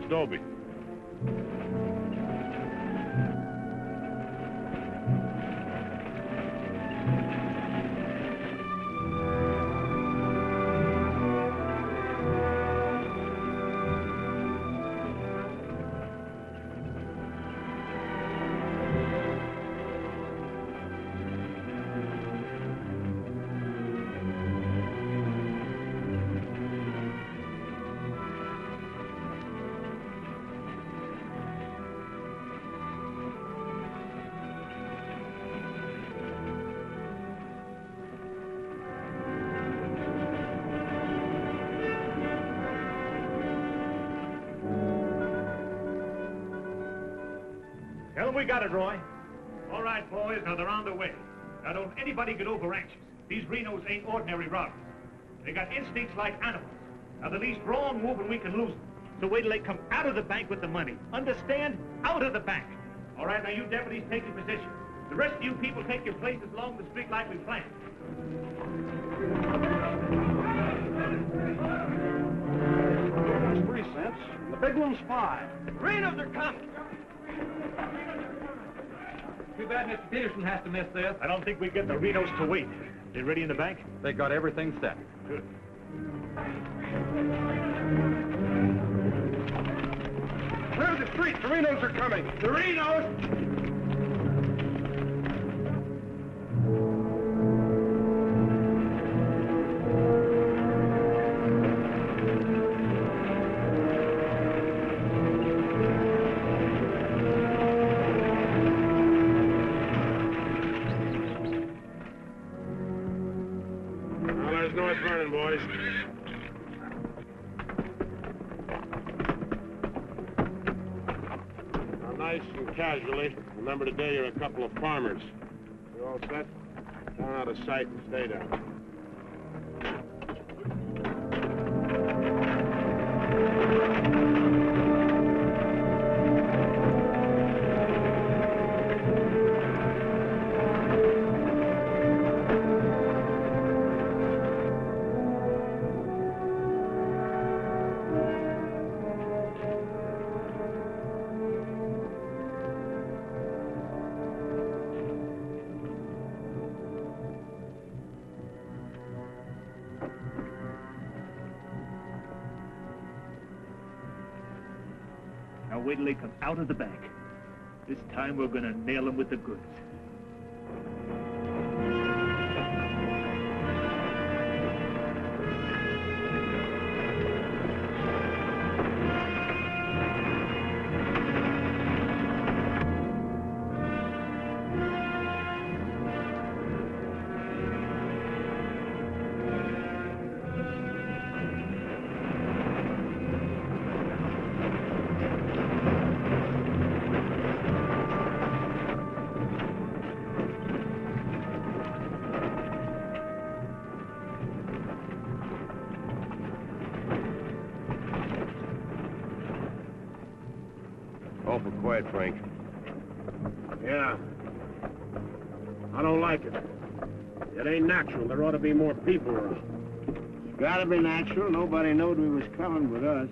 Dobie. Tell them we got it, Roy. All right, boys, now they're on their way. Now don't anybody get over anxious. These Renos ain't ordinary robbers. They got instincts like animals. Now the least wrong move and we can lose them. So wait till they come out of the bank with the money. Understand? Out of the bank. All right, now you deputies take your position. The rest of you people take your places along the street like we planned. That's 3 cents. The big one's 5. Renos are coming. Too bad Mr. Peterson has to miss this. I don't think we get the Renos to wait. They ready in the bank? They got everything set. Good. Clear the street. The Renos are coming. The Renos! North Vernon, boys. Now, nice and casually, remember today you're a couple of farmers. You all set? Down out of sight and stay down. Now wait till they come out of the bank. This time we're gonna nail them with the goods. Awful quiet, Frank. Yeah. I don't like it. It ain't natural. There ought to be more people around. It's gotta be natural. Nobody knowed we was coming but us.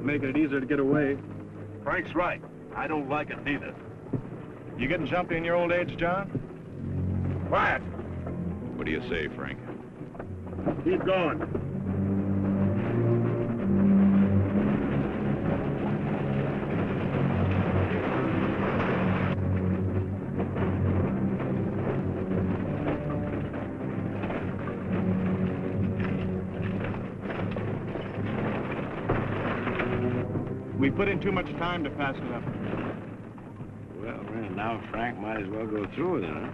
Making it easier to get away. Frank's right. I don't like it neither. You getting jumpy in your old age, John? Quiet. What do you say, Frank? Keep going. We put in too much time to pass it up. Well, now Frank might as well go through with it, huh?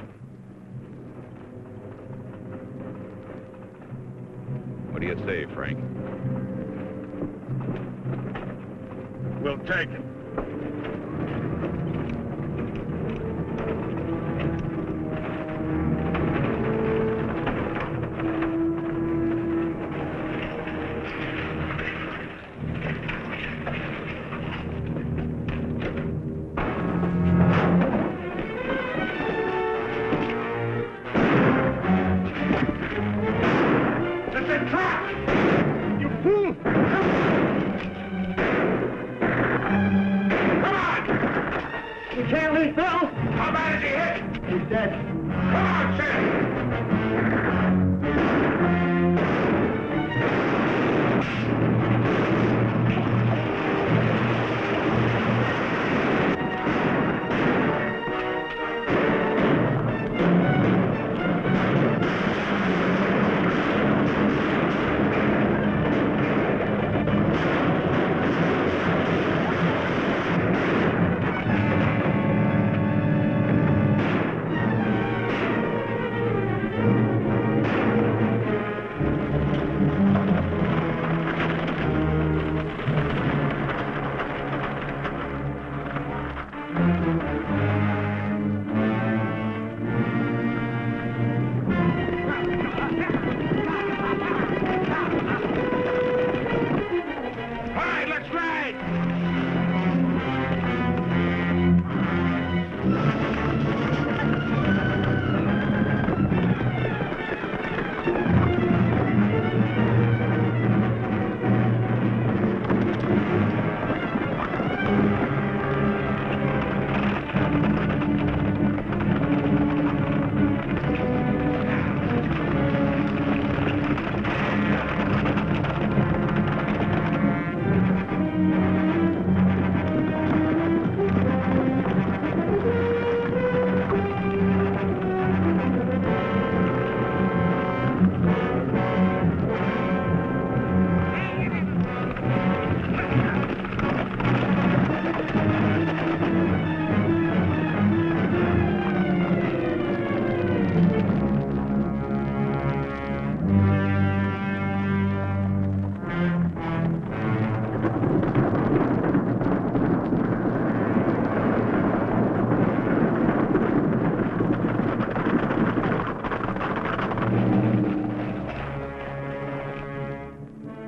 What do you say, Frank? We'll take it. dead. Come on, Sam!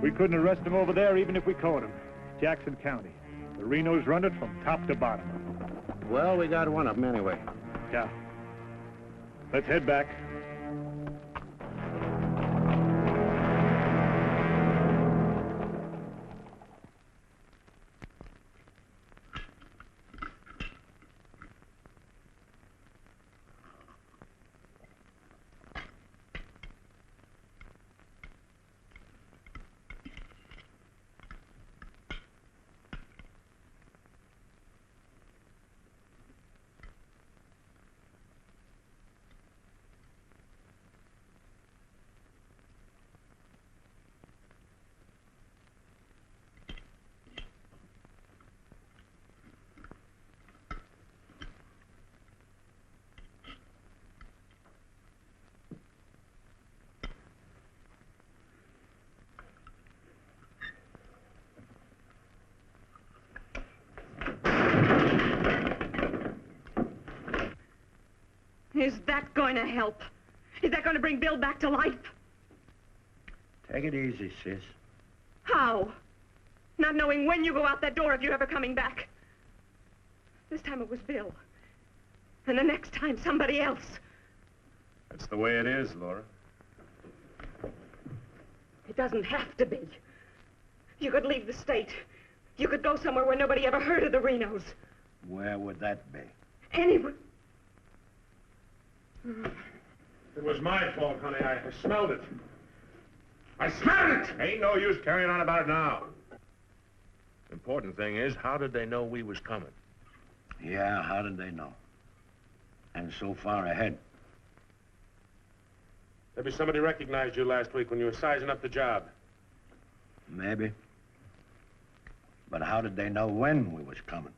We couldn't arrest him over there even if we caught him. Jackson County. The Renos run it from top to bottom. Well, we got one of them anyway. Yeah. Let's head back. Is that going to help? Is that going to bring Bill back to life? Take it easy, sis. How? Not knowing when you go out that door if you're ever coming back. This time it was Bill. And the next time, somebody else. That's the way it is, Laura. It doesn't have to be. You could leave the state. You could go somewhere where nobody ever heard of the Renos. Where would that be? Anywhere. It was my fault, honey. I smelled it. I smelled it! Ain't no use carrying on about it now. Important thing is, how did they know we was coming? Yeah, how did they know? And so far ahead. Maybe somebody recognized you last week when you were sizing up the job. Maybe. But how did they know when we was coming?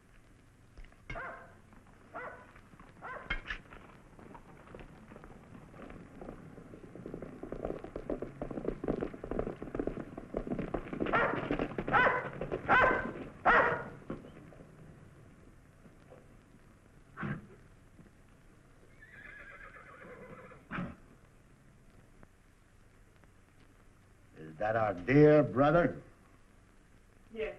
Is that our dear brother? Yes.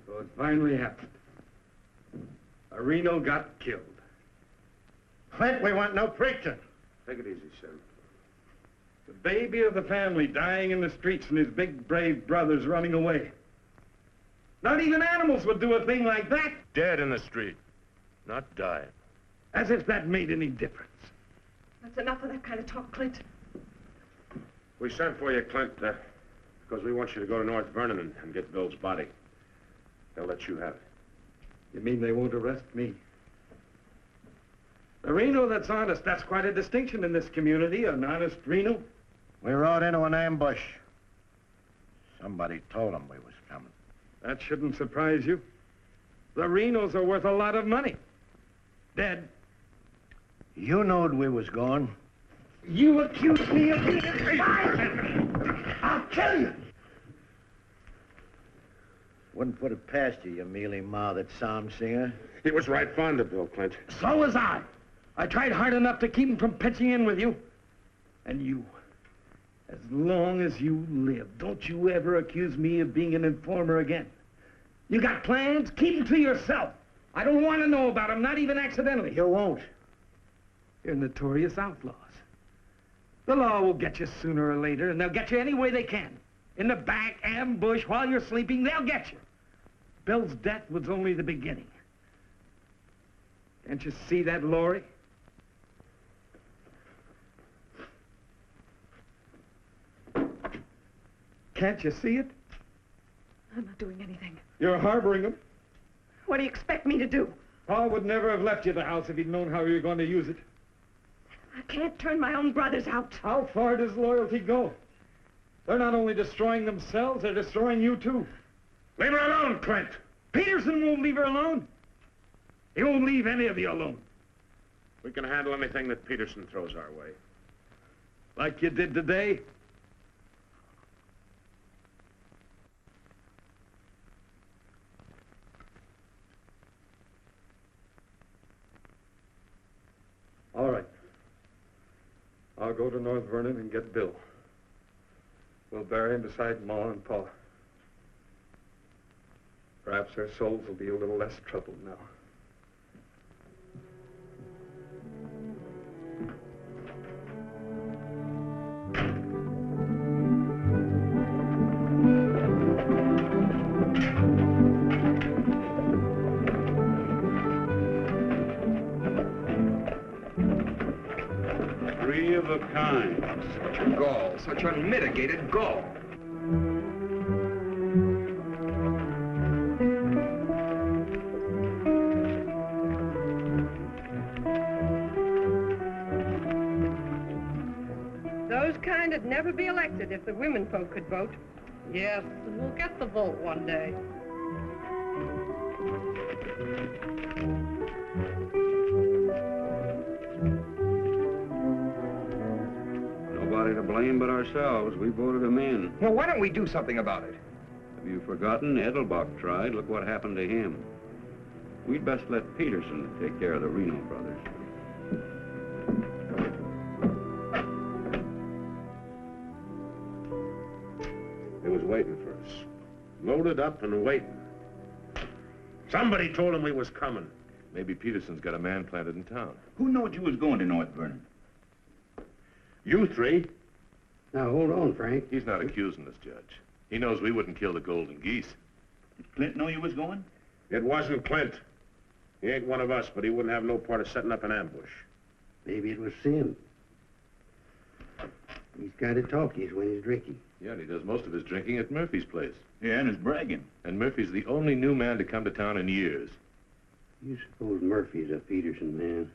So it finally happened. A Reno got killed. Clint, we want no preaching. Take it easy, Sam. The baby of the family dying in the streets and his big, brave brothers running away. Not even animals would do a thing like that. Dead in the street, not dying. As if that made any difference. That's enough of that kind of talk, Clint. We sent for you, Clint, because we want you to go to North Vernon and get Bill's body. They'll let you have it. You mean they won't arrest me? A Reno that's honest, that's quite a distinction in this community, an honest Reno. We rode into an ambush. Somebody told them we was coming. That shouldn't surprise you. The Renos are worth a lot of money. Dead. You knowed we was going. You accused me of being a spy! I'll kill you! Wouldn't put it past you, you mealy-mouthed psalm singer. He was right fond of Bill, Clint. So was I. I tried hard enough to keep him from pitching in with you. And you, as long as you live, don't you ever accuse me of being an informer again. You got plans? Keep them to yourself. I don't want to know about them, not even accidentally. You won't. You're notorious outlaws. The law will get you sooner or later, and they'll get you any way they can. In the back, ambush, while you're sleeping, they'll get you. Bill's death was only the beginning. Can't you see that, Laurie? Can't you see it? I'm not doing anything. You're harboring them. What do you expect me to do? Paul would never have left you the house if he'd known how you were going to use it. I can't turn my own brothers out. How far does loyalty go? They're not only destroying themselves, they're destroying you, too. Leave her alone, Clint. Peterson won't leave her alone. He won't leave any of you alone. We can handle anything that Peterson throws our way. Like you did today. All right. I'll go to North Vernon and get Bill. We'll bury him beside Ma and Pa. Perhaps their souls will be a little less troubled now. Three of a kind. Such gall, such unmitigated gall. Those kind would never be elected if the women folk could vote. Yes, and we'll get the vote one day. Nobody to blame but ourselves. We voted him in. Well, why don't we do something about it? Have you forgotten? Edelbach tried. Look what happened to him. We'd best let Peterson take care of the Reno brothers. He was waiting for us. Loaded up and waiting. Somebody told him we was coming. Maybe Peterson's got a man planted in town. Who knowed you was going to North Vernon? You three. Now, hold on, Frank. He's not accusing us, Judge. He knows we wouldn't kill the golden geese. Did Clint know you was going? It wasn't Clint. He ain't one of us, but he wouldn't have no part of setting up an ambush. Maybe it was Sim. He's kind of talkies when he's drinking. Yeah, and he does most of his drinking at Murphy's place. Yeah, and his bragging. And Murphy's the only new man to come to town in years. You suppose Murphy's a Peterson man?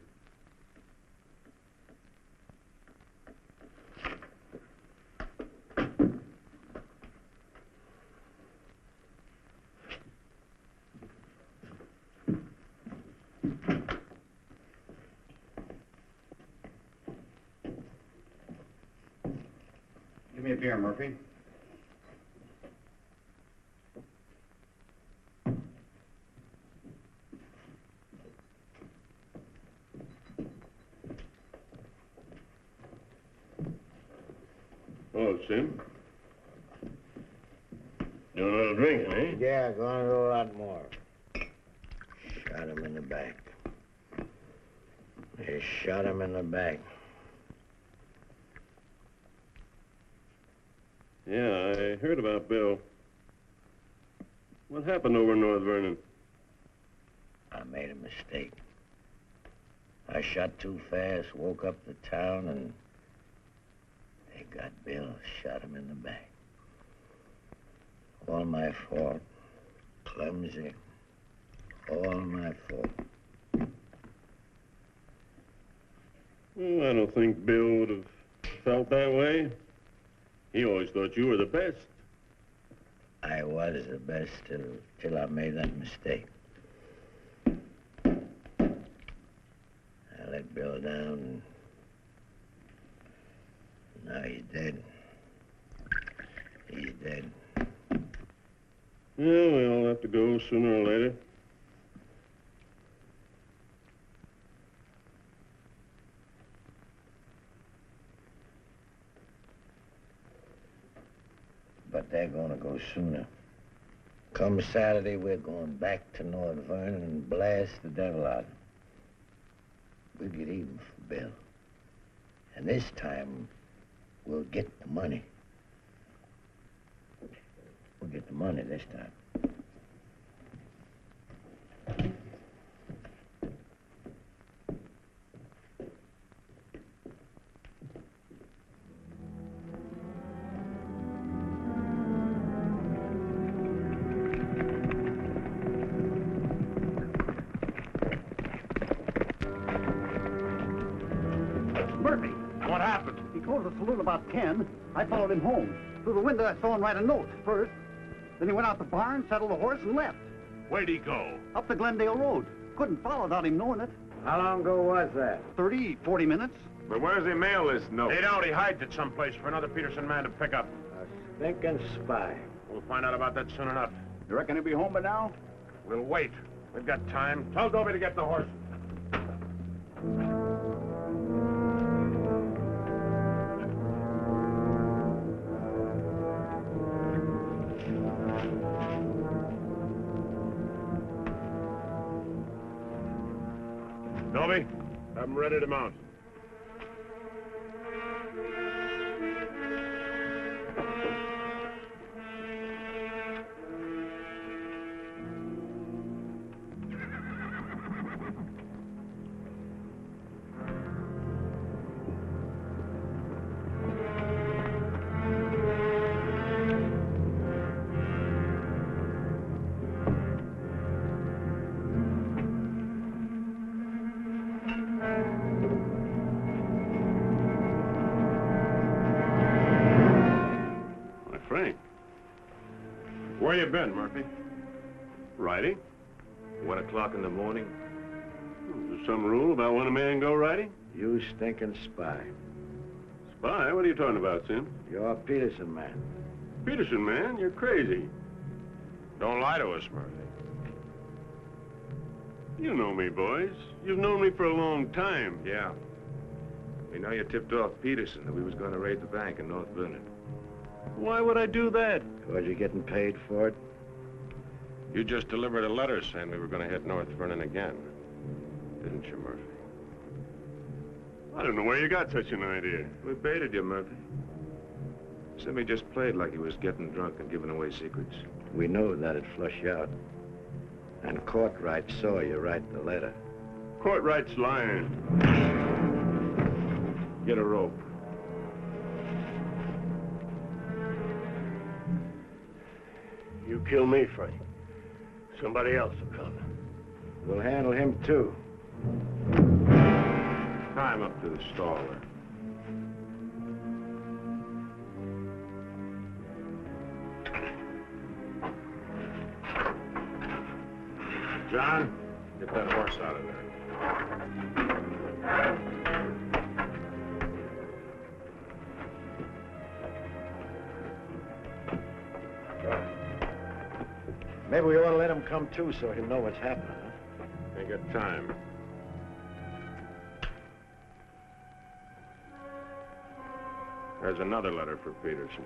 Give me a beer, Murphy. Oh, Sim. Doing a little drinking, eh? Yeah, gonna do a lot more. Shot him in the back. They shot him in the back. Yeah, I heard about Bill. What happened over in North Vernon? I made a mistake. I shot too fast, woke up the town, and they got Bill, shot him in the back. All my fault. Clumsy. All my fault. Well, I don't think Bill would have felt that way. He always thought you were the best. I was the best till I made that mistake. I let Bill down, and now he's dead. He's dead. Yeah, we all have to go sooner or later. But they're gonna go sooner. Come Saturday, we're going back to North Vernon and blast the devil out of them. We'll get even for Bill. And this time, we'll get the money. We'll get the money this time. About 10, I followed him home. Through the window, I saw him write a note first. Then he went out the barn, saddled a horse, and left. Where'd he go? Up the Glendale Road. Couldn't follow without him knowing it. How long ago was that? 30, 40 minutes. But where's he mail this note? They don't. He hides it someplace for another Peterson man to pick up. A stinking spy. We'll find out about that soon enough. You reckon he'll be home by now? We'll wait. We've got time. Tell Dobie to get the horse. Dobie, have them ready to mount. Where you been, Murphy? Riding? 1 o'clock in the morning. Is there some rule about when a man go riding? You stinking spy. Spy? What are you talking about, Sim? You're a Peterson man. Peterson man? You're crazy. Don't lie to us, Murphy. You know me, boys. You've known me for a long time. Yeah. We know you tipped off Peterson that we was going to raid the bank in North Vernon. Why would I do that? Was you getting paid for it? You just delivered a letter saying we were going to hit North Vernon again. Didn't you, Murphy? I don't know where you got such an idea. We baited you, Murphy. Simmy just played like he was getting drunk and giving away secrets. We know that'd flush you out. And Courtright saw you write the letter. Courtright's lying. Get a rope. You kill me, Frank. Somebody else will come. We'll handle him, too. Tie him up to the stall there. John, get that horse out of there. Maybe we ought to let him come too so he'll know what's happening, huh? Ain't got time. There's another letter for Peterson.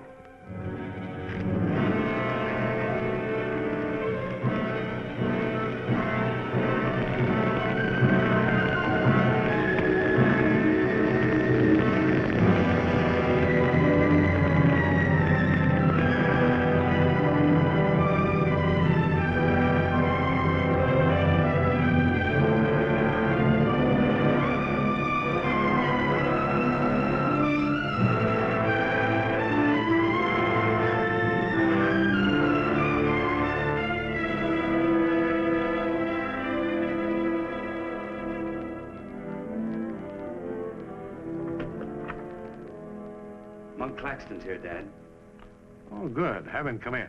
Claxton's here, Dad. Oh, good. Have him come in.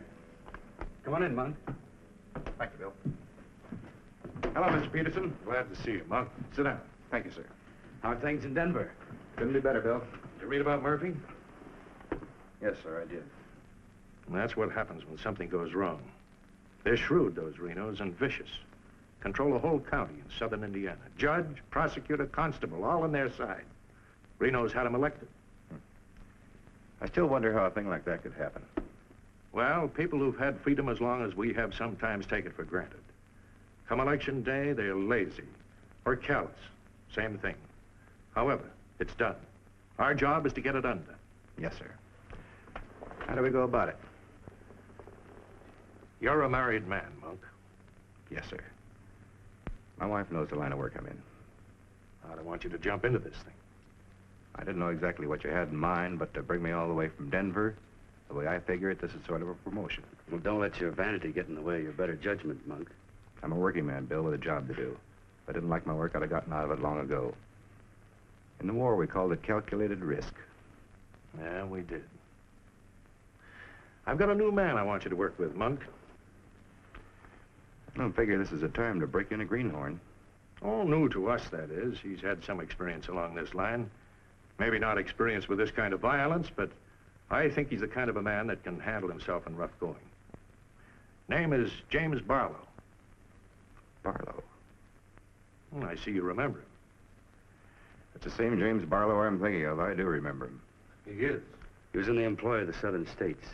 Come on in, Monk. Thank you, Bill. Hello, Mr. Peterson. Glad to see you, Monk. Sit down. Thank you, sir. How are things in Denver? Couldn't be better, Bill. Did you read about Murphy? Yes, sir, I did. And that's what happens when something goes wrong. They're shrewd, those Renos, and vicious. Control a whole county in southern Indiana. Judge, prosecutor, constable, all on their side. Renos had him elected. I still wonder how a thing like that could happen. Well, people who've had freedom as long as we have sometimes take it for granted. Come election day, they're lazy or callous. Same thing. However, it's done. Our job is to get it undone. Yes, sir. How do we go about it? You're a married man, Monk. Yes, sir. My wife knows the line of work I'm in. I don't want you to jump into this thing. I didn't know exactly what you had in mind, but to bring me all the way from Denver, the way I figure it, this is sort of a promotion. Well, don't let your vanity get in the way of your better judgment, Monk. I'm a working man, Bill, with a job to do. If I didn't like my work, I'd have gotten out of it long ago. In the war, we called it calculated risk. Yeah, we did. I've got a new man I want you to work with, Monk. I don't figure this is a time to break in a greenhorn. All new to us, that is. He's had some experience along this line. Maybe not experience with this kind of violence, but I think he's the kind of a man that can handle himself in rough going. Name is James Barlow. Barlow? I see you remember him. It's the same James Barlow I'm thinking of. I do remember him. He is. He was in the employ of the southern states.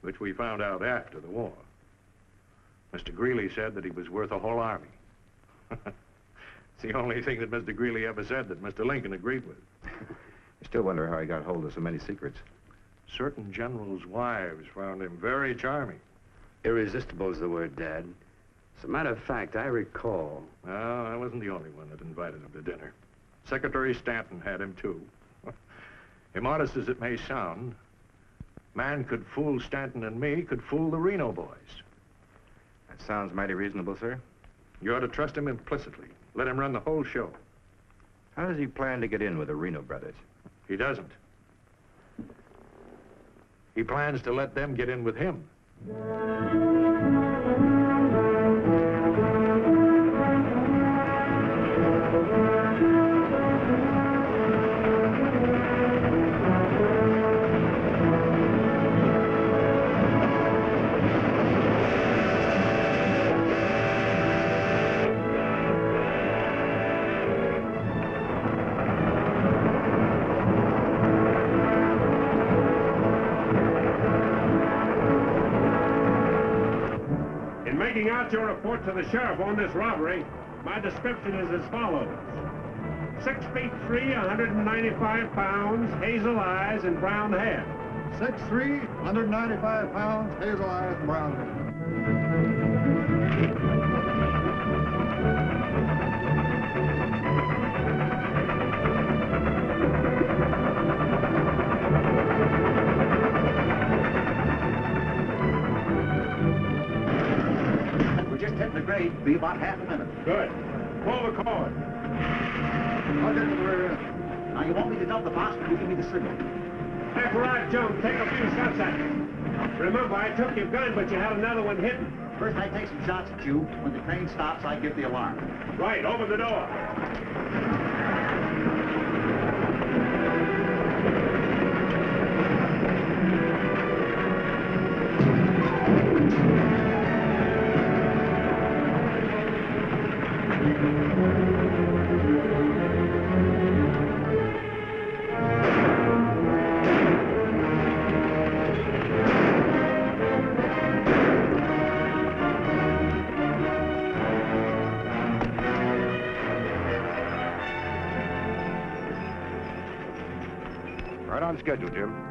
Which we found out after the war. Mr. Greeley said that he was worth a whole army. It's the only thing that Mr. Greeley ever said that Mr. Lincoln agreed with. I still wonder how he got hold of so many secrets. Certain generals' wives found him very charming. Irresistible is the word, Dad. As a matter of fact, I recall... Well, I wasn't the only one that invited him to dinner. Secretary Stanton had him, too. Immodest as it may sound, man could fool Stanton and me, could fool the Reno boys. That sounds mighty reasonable, sir. You ought to trust him implicitly. Let him run the whole show. How does he plan to get in with the Reno Brothers? He doesn't. He plans to let them get in with him. Your report to the sheriff on this robbery, my description is as follows. 6 feet 3, 195 pounds, hazel eyes and brown hair. 6'3", 195 pounds, hazel eyes, brown hair. Grade, be about half a minute. Good. Pull the cord. I'll get to the rear end. Now, you want me to dump the box, you give me the signal. After I jump, take a few shots at me. Remember, I took your gun, but you had another one hidden. First, I take some shots at you. When the train stops, I give the alarm. Right, open the door. Right on schedule, Jim.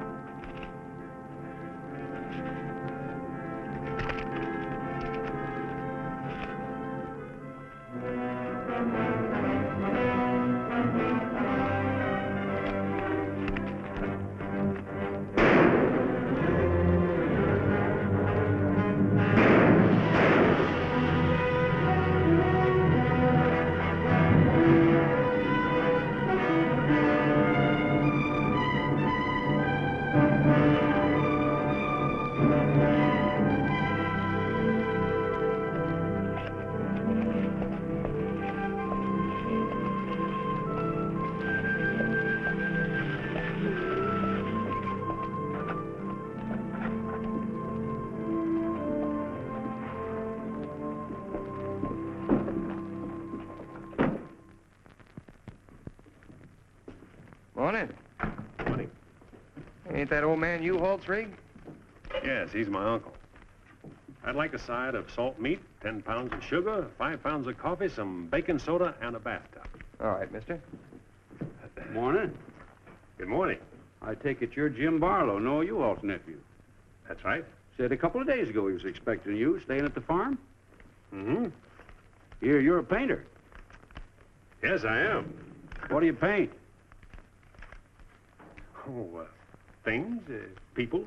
Morning. Morning. Ain't that old man U-Haul's rig? Yes, he's my uncle. I'd like a side of salt meat, 10 pounds of sugar, 5 pounds of coffee, some baking soda, and a bathtub. All right, mister. Morning. Good morning. I take it you're Jim Barlow, Noah U-Haul's nephew. That's right. Said a couple of days ago he was expecting you, staying at the farm. Mm-hmm. You're a painter. Yes, I am. What do you paint? Oh, things, people.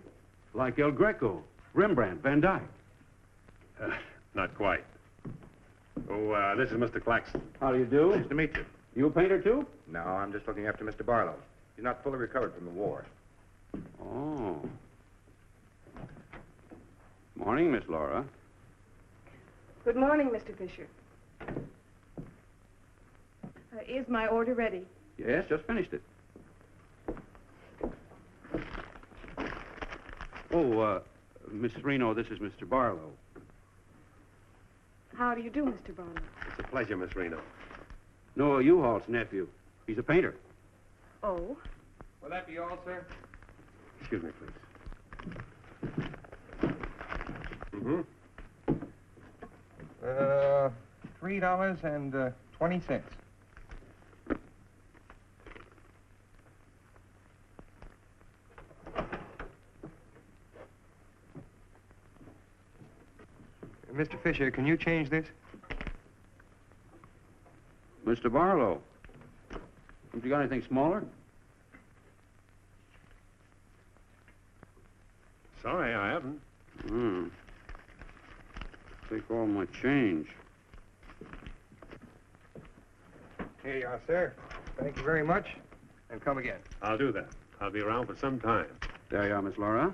Like El Greco, Rembrandt, Van Dyke. Not quite. Oh, this is Mr. Claxton. How do you do? Nice to meet you. You a painter, too? No, I'm just looking after Mr. Barlow. He's not fully recovered from the war. Oh. Morning, Miss Laura. Good morning, Mr. Fisher. Is my order ready? Yes, just finished it. Oh, Miss Reno, this is Mr. Barlow. How do you do, Mr. Barlow? It's a pleasure, Miss Reno. Noah U-Haul's nephew. He's a painter. Oh? Will that be all, sir? Excuse me, please. Mm-hmm. $3.20. Mr. Fisher, can you change this? Mr. Barlow. Have you got anything smaller? Sorry, I haven't. Take all my change. Here you are, sir. Thank you very much. And come again. I'll do that. I'll be around for some time. There you are, Miss Laura.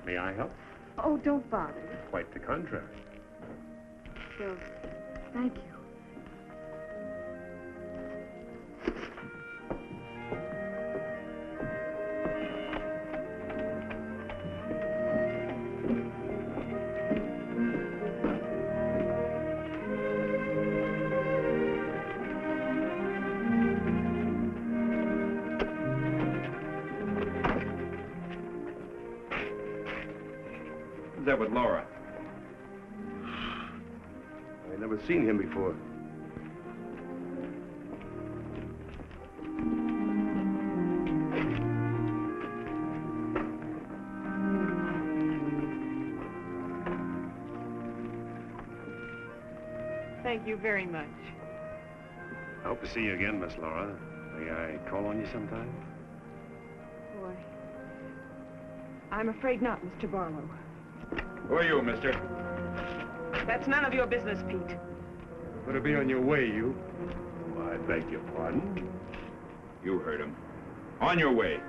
May I help? Oh, don't bother. Quite the contrast. Well, thank you. Who's that with Laura? I've never seen him before. Thank you very much. I hope to see you again, Miss Laura. May I call on you sometime? Boy, I'm afraid not, Mr. Barlow. Who are you, mister? That's none of your business, Pete. Better be on your way, you. Oh, I beg your pardon. You heard him. On your way.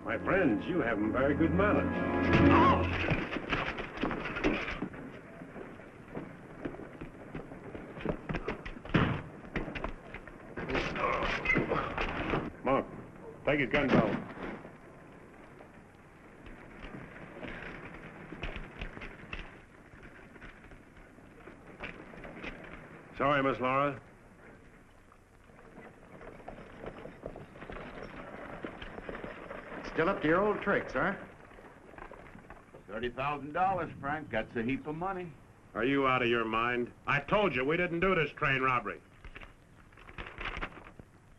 My friends, you have very good manners. Mark, take his gun belt. Sorry, Miss Laura. Still up to your old tricks, huh? $30,000, Frank. That's a heap of money. Are you out of your mind? I told you we didn't do this train robbery.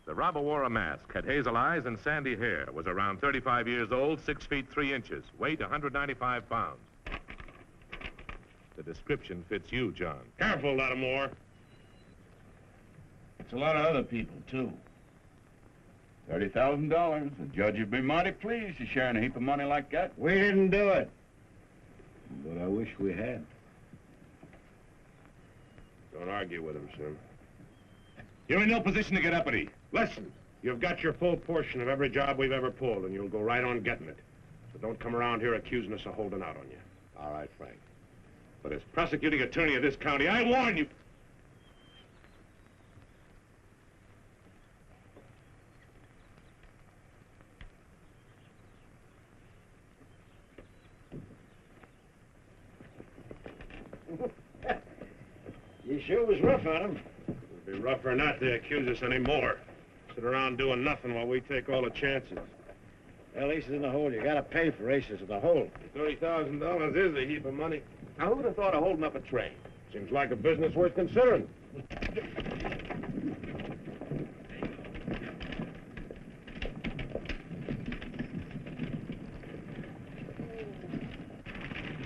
The robber wore a mask, had hazel eyes and sandy hair, was around 35 years old, 6 feet 3 inches, weight 195 pounds. The description fits you, John. Careful, Lattimore. It's a lot of other people, too. $30,000. The judge would be mighty pleased to sharing a heap of money like that. We didn't do it. But I wish we had. Don't argue with him, sir. You're in no position to get uppity. Listen, you've got your full portion of every job we've ever pulled, and you'll go right on getting it. So don't come around here accusing us of holding out on you. All right, Frank. But as prosecuting attorney of this county, I warn you. You sure was rough on him. It'd be rougher not to accuse us anymore. Sit around doing nothing while we take all the chances. Well, aces in the hole. You gotta pay for aces in the hole. $30,000 is a heap of money. Now, who'd have thought of holding up a train? Seems like a business worth considering.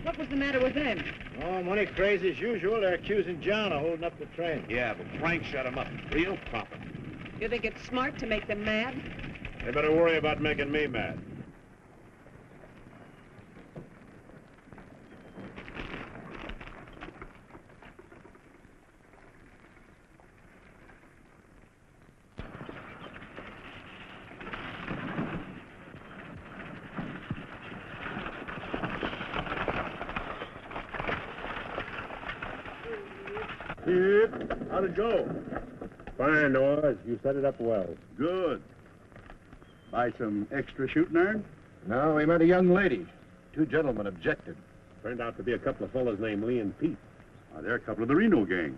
What was the matter with them? Oh, money crazy as usual. They're accusing John of holding up the train. Yeah, but Frank shut him up. Real proper. You think it's smart to make them mad? They better worry about making me mad. How'd it go? Fine, Noah. You set it up well. Good. Buy some extra shooting iron? No, we met a young lady. Two gentlemen objected. Turned out to be a couple of fellas named Lee and Pete. They're a couple of the Reno gang.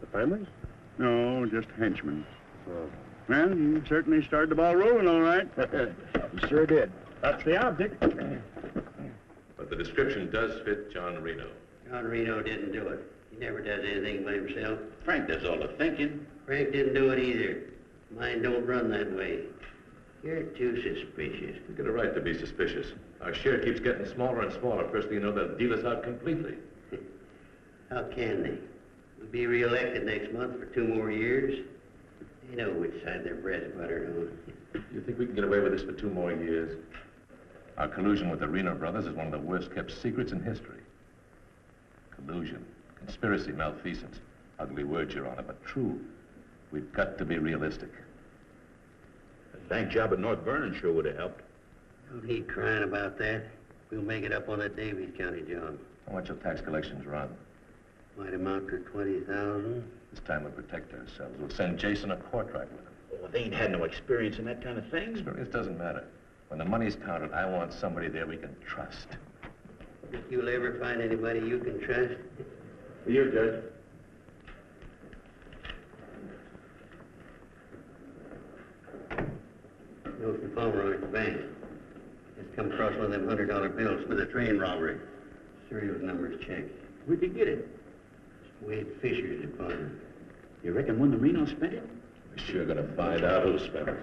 The families? No, just henchmen. Well, you certainly started the ball rolling, all right. You sure did. That's the object. But the description does fit John Reno. John Reno didn't do it. He never does anything by himself. Frank does all the thinking. Frank didn't do it either. Mine don't run that way. You're too suspicious. You get a right to be suspicious. Our share keeps getting smaller and smaller. First thing you know, they'll deal us out completely. How can they? We'll be reelected next month for 2 more years. They know which side their bread's buttered on. You think we can get away with this for 2 more years? Our collusion with the Reno Brothers is one of the worst kept secrets in history. Collusion, conspiracy, malfeasance. Ugly words, Your Honor, but true. We've got to be realistic. The bank job at North Vernon sure would have helped. Don't need crying about that. We'll make it up on that Davies County job. How much will tax collections run? Might amount to 20,000. This time we'll protect ourselves. We'll send Jason a portrait with him. Oh, they ain't had no experience in that kind of thing. Experience doesn't matter. When the money's counted, I want somebody there we can trust. Think you'll ever find anybody you can trust? You, Judge. Note Palmer at the bank. Just come across one of them $100 bills for the train robbery. Serial numbers checked. Where'd you get it? Wade Fisher's deposit. You reckon when the Reno spent it? We're sure gonna find out who spent it.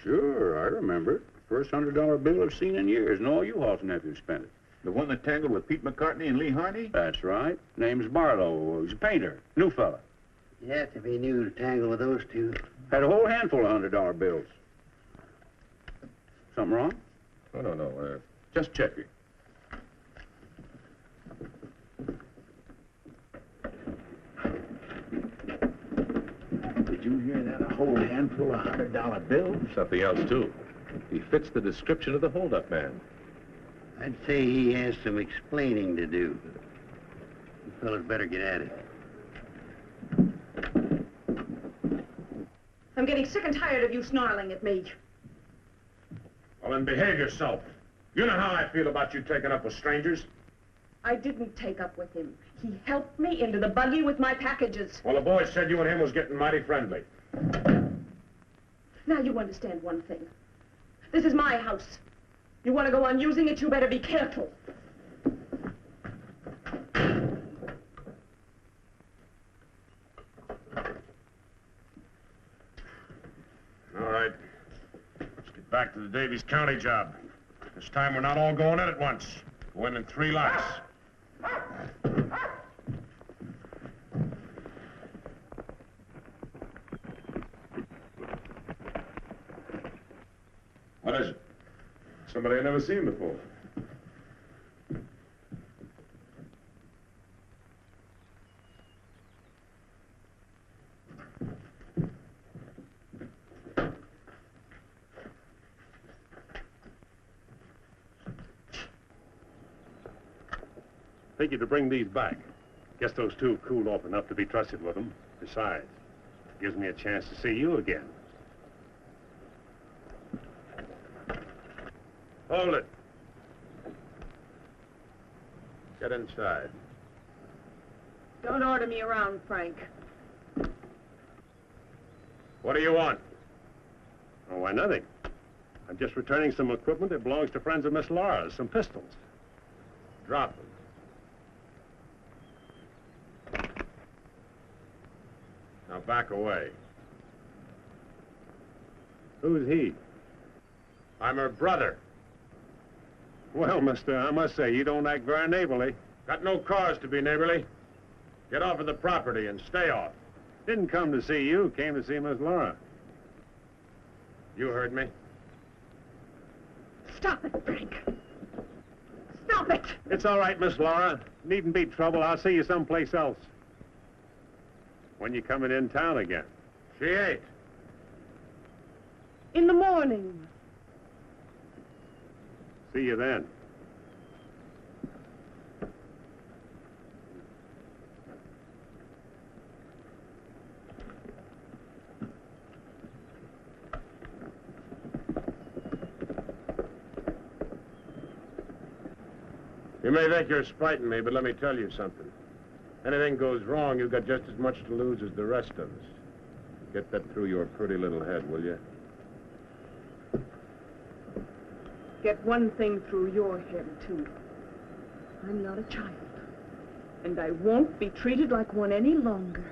Sure, I remember. First $100 bill I've seen in years, and all you Hall's nephews spent it. The one that tangled with Pete McCartney and Lee Harney? That's right. Name's Barlow. He's a painter. New fella. You have to be new to tangle with those two. Had a whole handful of $100 bills. Something wrong? Oh, no. Just checking. Did you hear that? A whole handful of $100 bills? Something else, too. He fits the description of the holdup man. I'd say he has some explaining to do. You fellas better get at it. I'm getting sick and tired of you snarling at me. Well, then behave yourself. You know how I feel about you taking up with strangers. I didn't take up with him. He helped me into the buggy with my packages. Well, the boys said you and him was getting mighty friendly. Now you understand one thing. This is my house. You want to go on using it, you better be careful. All right. Let's get back to the Davies County job. This time we're not all going in at once. Go in 3 lots. What is it? Somebody I've never seen before. Think you to bring these back. Guess those two cooled off enough to be trusted with them. Besides, it gives me a chance to see you again. Hold it. Get inside. Don't order me around, Frank. What do you want? Oh, why, nothing. I'm just returning some equipment that belongs to friends of Miss Laura's, some pistols. Drop them. Now back away. Who's he? I'm her brother. Well, mister, I must say, you don't act very neighborly. Got no cause to be neighborly. Get off of the property and stay off. Didn't come to see you, came to see Miss Laura. You heard me. Stop it, Frank. Stop it! It's all right, Miss Laura. Needn't be trouble. I'll see you someplace else. When you coming in town again? She ain't. In the morning. See you then. You may think you're spiting me, but let me tell you something. Anything goes wrong, you've got just as much to lose as the rest of us. Get that through your pretty little head, will you? Get one thing through your head, too. I'm not a child. And I won't be treated like one any longer.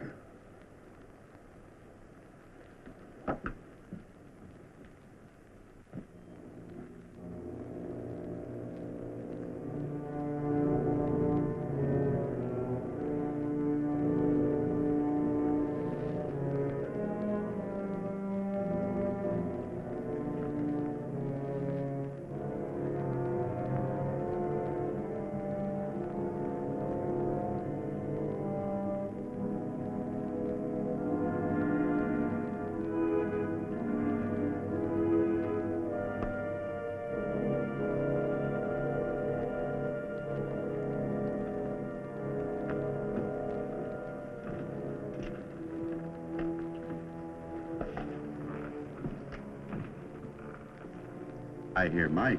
I hear mice.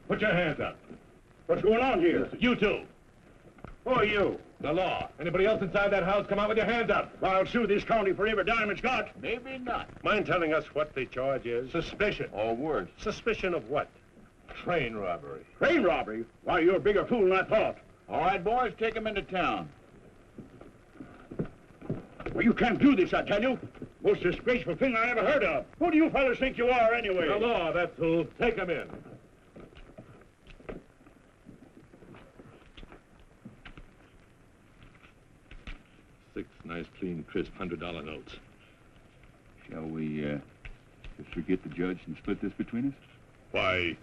Put your hands up. What's going on here? You two. Who are you? The law. Anybody else inside that house, come out with your hands up. I'll sue this county for every dime it's got. Maybe not. Mind telling us what the charge is? Suspicion. All words. Suspicion of what? Train robbery. Train robbery? Why, you're a bigger fool than I thought. All right, boys, take him into town. Well, you can't do this, I tell you. Most disgraceful thing I ever heard of. Who do you fellas think you are, anyway? The law, that's who. Take him in. Six nice, clean, crisp $100 notes. Shall we, just forget the judge and split this between us? Why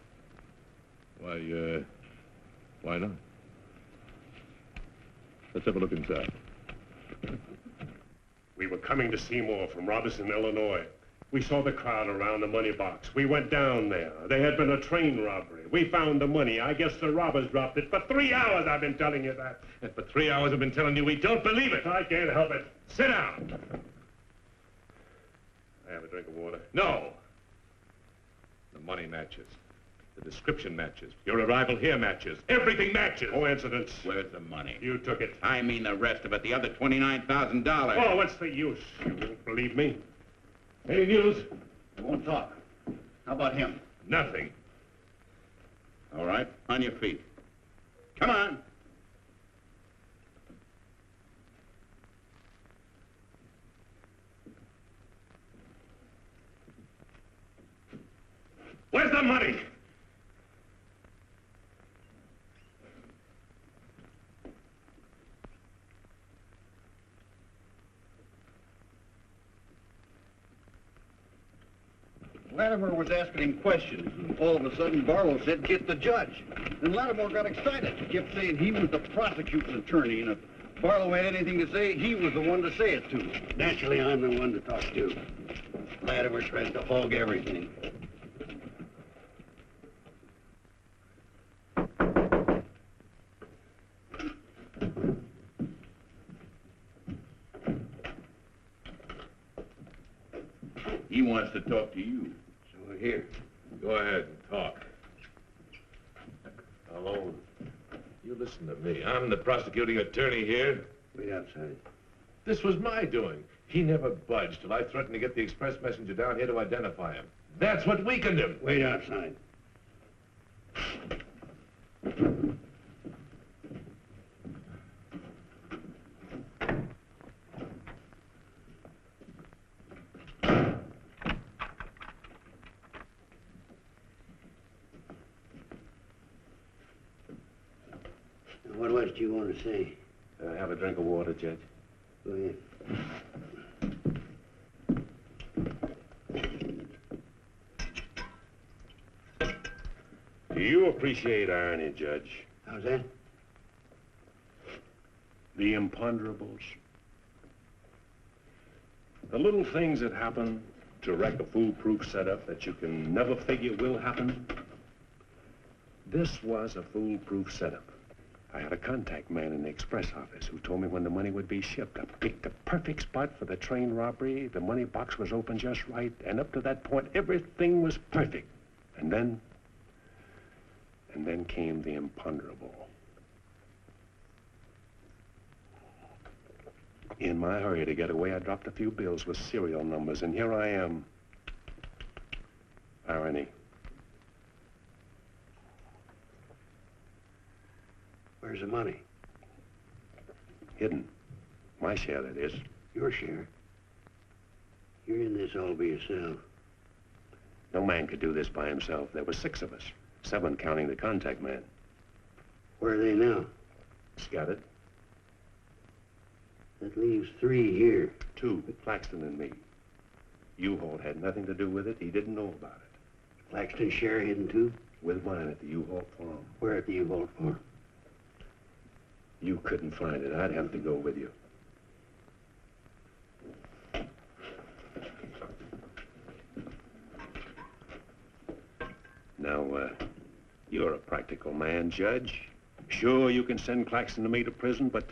not? Let's have a look inside. We were coming to Seymour from Robertson, Illinois. We saw the crowd around the money box. We went down there. There had been a train robbery. We found the money. I guess the robbers dropped it. For 3 hours I've been telling you that. And for 3 hours I've been telling you we don't believe it. I can't help it. Sit down. I have a drink of water. No. The money matches. The description matches. Your arrival here matches. Everything matches. Coincidence. Where's the money? You took it. I mean the rest of it, the other $29,000. Oh, what's the use? You won't believe me. Any news? I won't talk. How about him? Nothing. All right, on your feet. Come on. Where's the money? Lattimore was asking him questions, and all of a sudden Barlow said, "Get the judge." And Lattimore got excited. He kept saying he was the prosecuting attorney, and if Barlow had anything to say, he was the one to say it to. Naturally, I'm the one to talk to. Lattimore tries to hog everything. He wants to talk to you. So here. Go ahead and talk. Hello. You listen to me. I'm the prosecuting attorney here. Wait outside. This was my doing. He never budged till I threatened to get the express messenger down here to identify him. That's what weakened him. Wait outside. What was it you want to say? Have a drink of water, Judge. Go ahead. Do you appreciate irony, Judge? How's that? The imponderables. The little things that happen to wreck a foolproof setup that you can never figure will happen. This was a foolproof setup. I had a contact man in the express office who told me when the money would be shipped. I picked the perfect spot for the train robbery. The money box was open just right, and up to that point, everything was perfect. And then came the imponderable. In my hurry to get away, I dropped a few bills with serial numbers, and here I am. Irony. Where's the money? Hidden. My share, that is. Your share? You're in this all by yourself. No man could do this by himself. There were 6 of us. 7 counting the contact man. Where are they now? Scattered. That leaves 3 here. 2, Claxton and me. U-Haul had nothing to do with it. He didn't know about it. Claxton's share hidden too? With mine at the U-Haul farm. Where at the U-Haul farm? You couldn't find it. I'd have to go with you. Now, you're a practical man, Judge. Sure, you can send Claxton and me to prison, but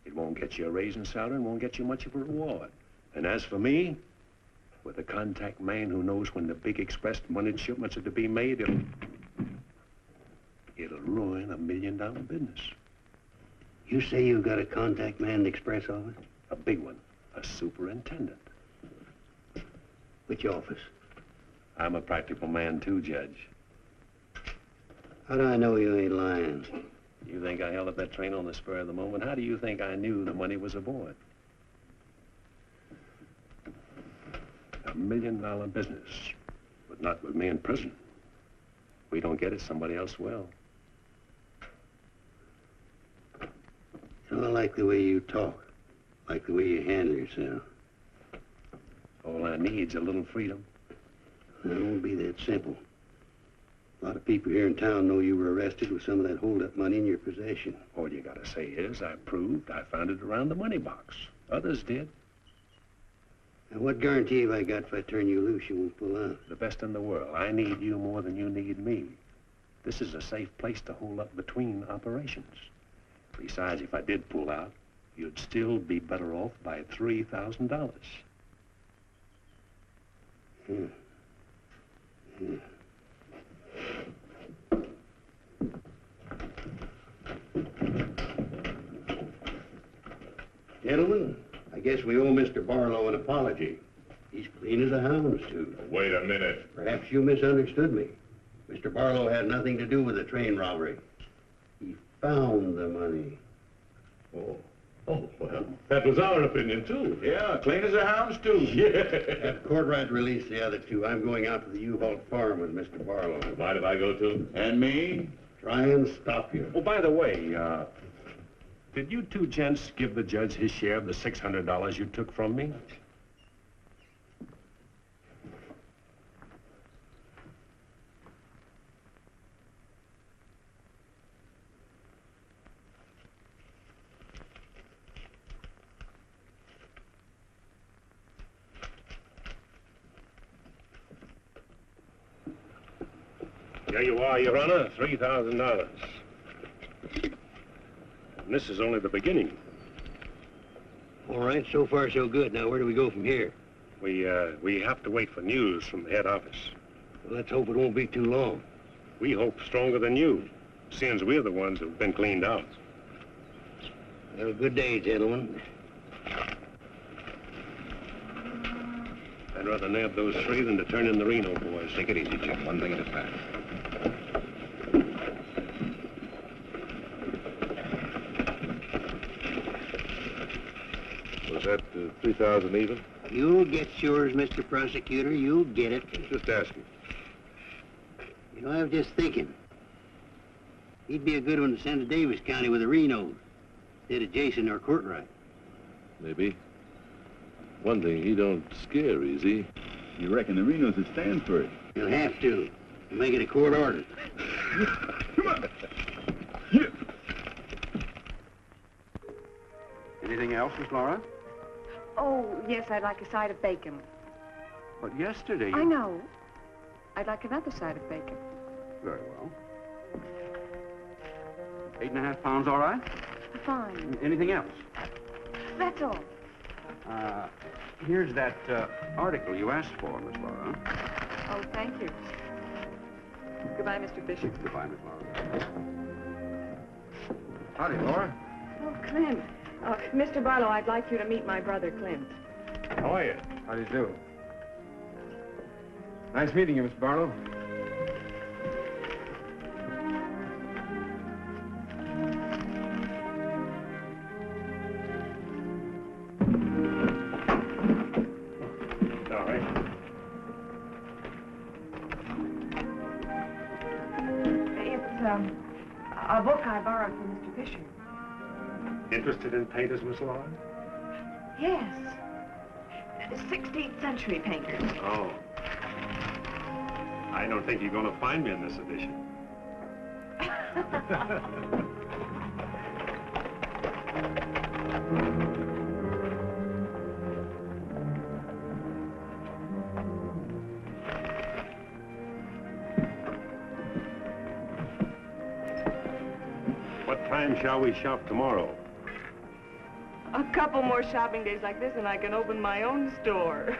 it won't get you a raise in salary and won't get you much of a reward. And as for me, with a contact man who knows when the big express money shipments are to be made, it'll ruin a $1 million business. You say you got a contact man in the express office? A big one. A superintendent. Which office? I'm a practical man too, Judge. How do I know you ain't lying? You think I held up that train on the spur of the moment? How do you think I knew the money was aboard? $1 million business, but not with me in prison. We don't get it, somebody else will. I like the way you talk, like the way you handle yourself. All I need's a little freedom. It won't be that simple. A lot of people here in town know you were arrested with some of that hold-up money in your possession. All you gotta say is, I proved I found it around the money box. Others did. And what guarantee have I got if I turn you loose you won't pull out? The best in the world. I need you more than you need me. This is a safe place to hold up between operations. Besides, if I did pull out, you'd still be better off by $3,000. Gentlemen, I guess we owe Mr. Barlow an apology. He's clean as a hound's tooth. Wait a minute. Perhaps you misunderstood me. Mr. Barlow had nothing to do with the train robbery. He found the money. Oh, well, that was our opinion, too. Yeah, clean as a hound's tooth. Yeah. Have Courtright release the other 2. I'm going out to the U-Haul farm with Mr. Barlow. Mind if I go, too? And me? Try and stop you. Oh, by the way, did you 2 gents give the judge his share of the $600 you took from me? Here you are, Your Honor, $3,000. And this is only the beginning. All right, so far so good. Now, where do we go from here? We have to wait for news from the head office. Well, let's hope it won't be too long. We hope stronger than you, since we're the ones who've been cleaned out. Well, good day, gentlemen. I'd rather nab those three than to turn in the Reno boys. Take it easy, Jim. One thing at a time. Was that 3,000 even? You'll get yours, Mr. Prosecutor. You'll get it. Just asking. You know, I was just thinking. He'd be a good one to send to Davis County with the Renos, instead of Jason or Courtright. Maybe. One thing, he don't scare easy. You reckon the Renos would stand for it? He'll have to. Make it a court order. Come on. Anything else, Miss Laura? Oh, yes, I'd like a side of bacon. But yesterday you... I know. I'd like another side of bacon. Very well. 8.5 pounds, all right? Fine. Anything else? That's all. Here's that article you asked for, Miss Laura. Oh, thank you. Goodbye, Mr. Fisher. Goodbye, Miss Laura. Howdy, Laura. Oh, Clint. Mr. Barlow, I'd like you to meet my brother, Clint. How are you? How do you do? Nice meeting you, Miss Barlow. Sorry. It's a book I borrowed from Mr. Fisher. Interested in painters, Miss Laura? Yes. 16th century painters. Oh. I don't think you're going to find me in this edition. What time shall we shop tomorrow? A couple more shopping days like this and I can open my own store.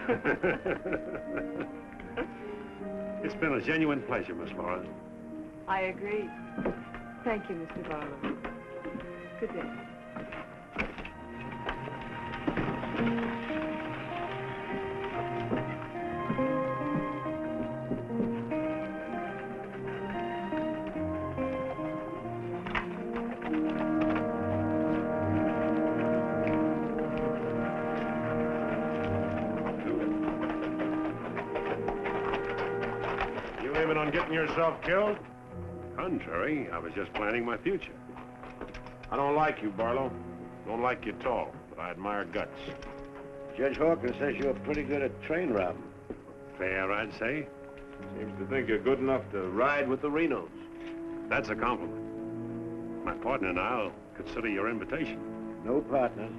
It's been a genuine pleasure, Miss Laura. I agree. Thank you, Mr. Barlow. Good day. On getting yourself killed? Contrary, I was just planning my future. I don't like you, Barlow. Don't like you at all, but I admire guts. Judge Hawkins says you're pretty good at train robbing. Fair, I'd say. Seems to think you're good enough to ride with the Renos. That's a compliment. My partner and I'll consider your invitation. No partners.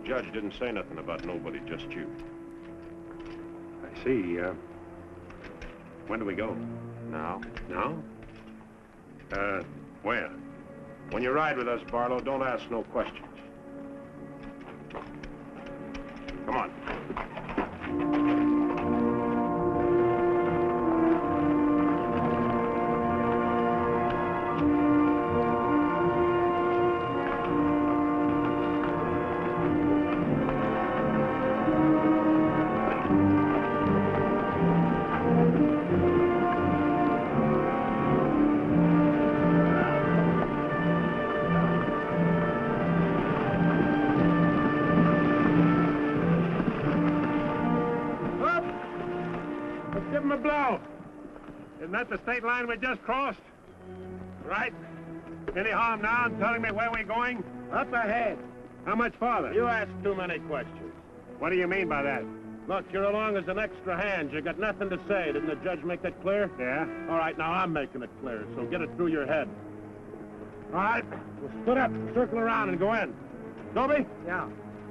The judge didn't say nothing about nobody, just you. I see. When do we go? Now? Now? Where? When you ride with us, Barlow, don't ask no questions. Come on. Isn't that the state line we just crossed? Right? Any harm now in telling me where we're going? Up ahead. How much farther? You ask too many questions. What do you mean by that? Look, you're along as an extra hand. You got nothing to say. Didn't the judge make that clear? Yeah. All right, now I'm making it clear, so get it through your head. All right, we'll split up, circle around, and go in. Toby? Yeah.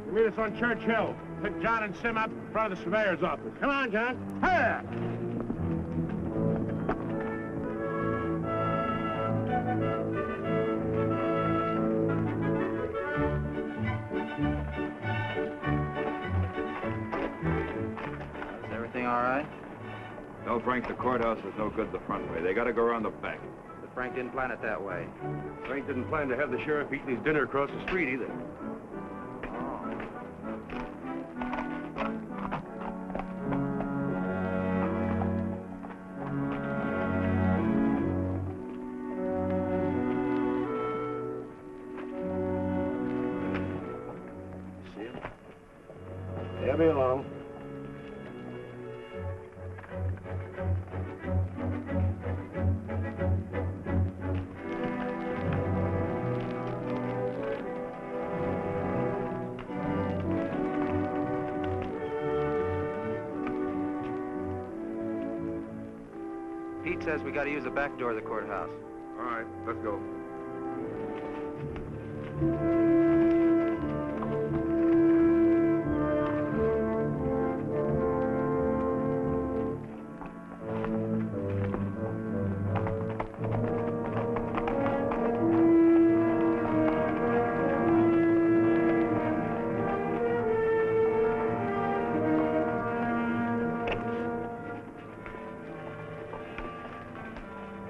You meet us on Church Hill. Pick John and Sim up in front of the surveyor's office. Come on, John. Hey! Tell Frank the courthouse is no good the front way. They gotta go around the back. But Frank didn't plan it that way. Frank didn't plan to have the sheriff eating his dinner across the street either. They'll be along. Pete says we gotta use the back door of the courthouse. All right, let's go.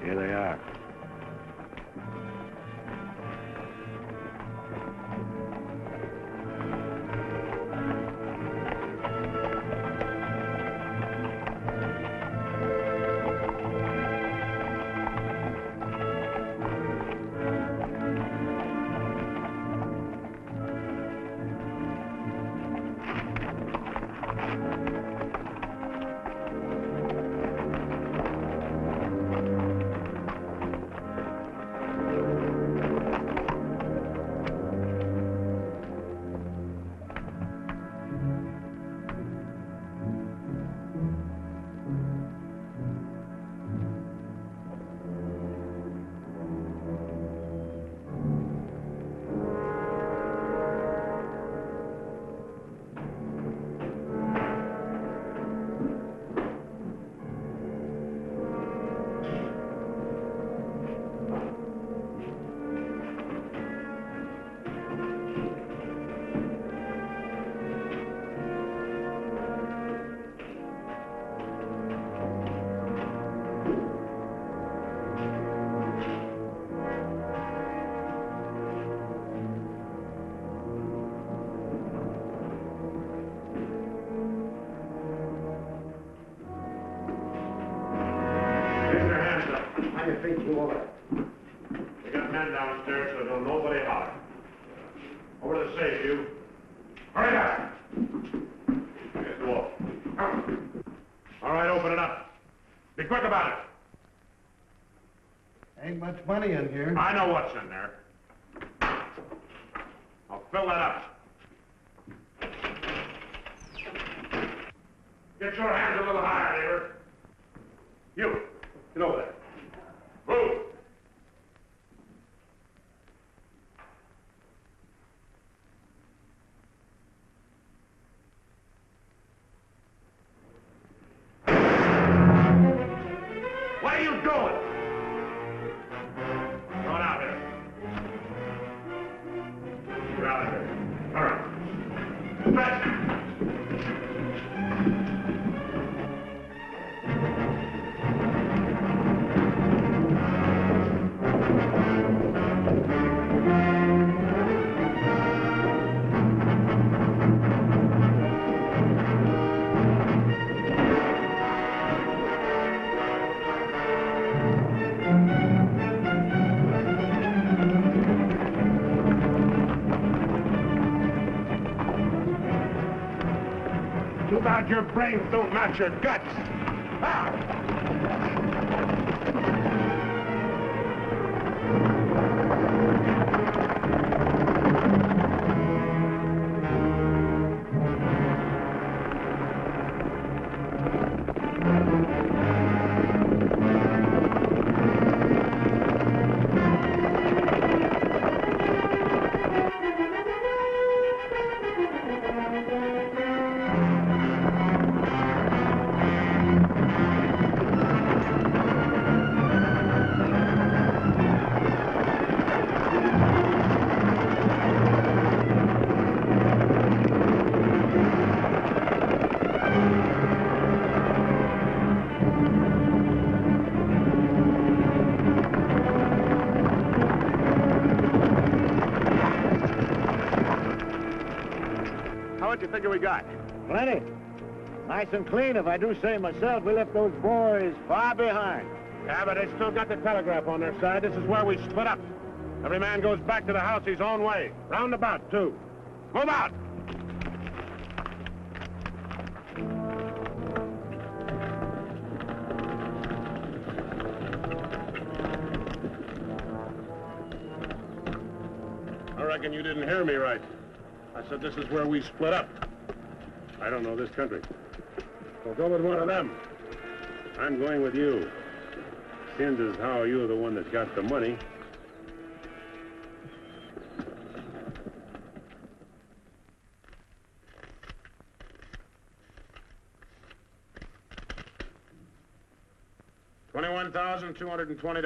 Here they are. We got men downstairs, so don't nobody holler. Over to the safe, you. Hurry up! Here's the wall. All right, open it up. Be quick about it. Ain't much money in here. I know what's in there. I'll fill that up. Get your hands a little higher, neighbor. You, get over there. Move! What are you doing? Come on out here. Get out of here. All right. Stretch. Too bad your brains don't match your guts. Ah! much you figure we got? Plenty. Nice and clean, if I do say myself. We left those boys far behind. Yeah, but they still got the telegraph on their side. This is where we split up. Every man goes back to the house his own way. Roundabout, too. Move out! I reckon you didn't hear me right. I said this is where we split up. I don't know this country. Well, go with one of them. I'm going with you. Seems as how you're the one that got the money. $21,220.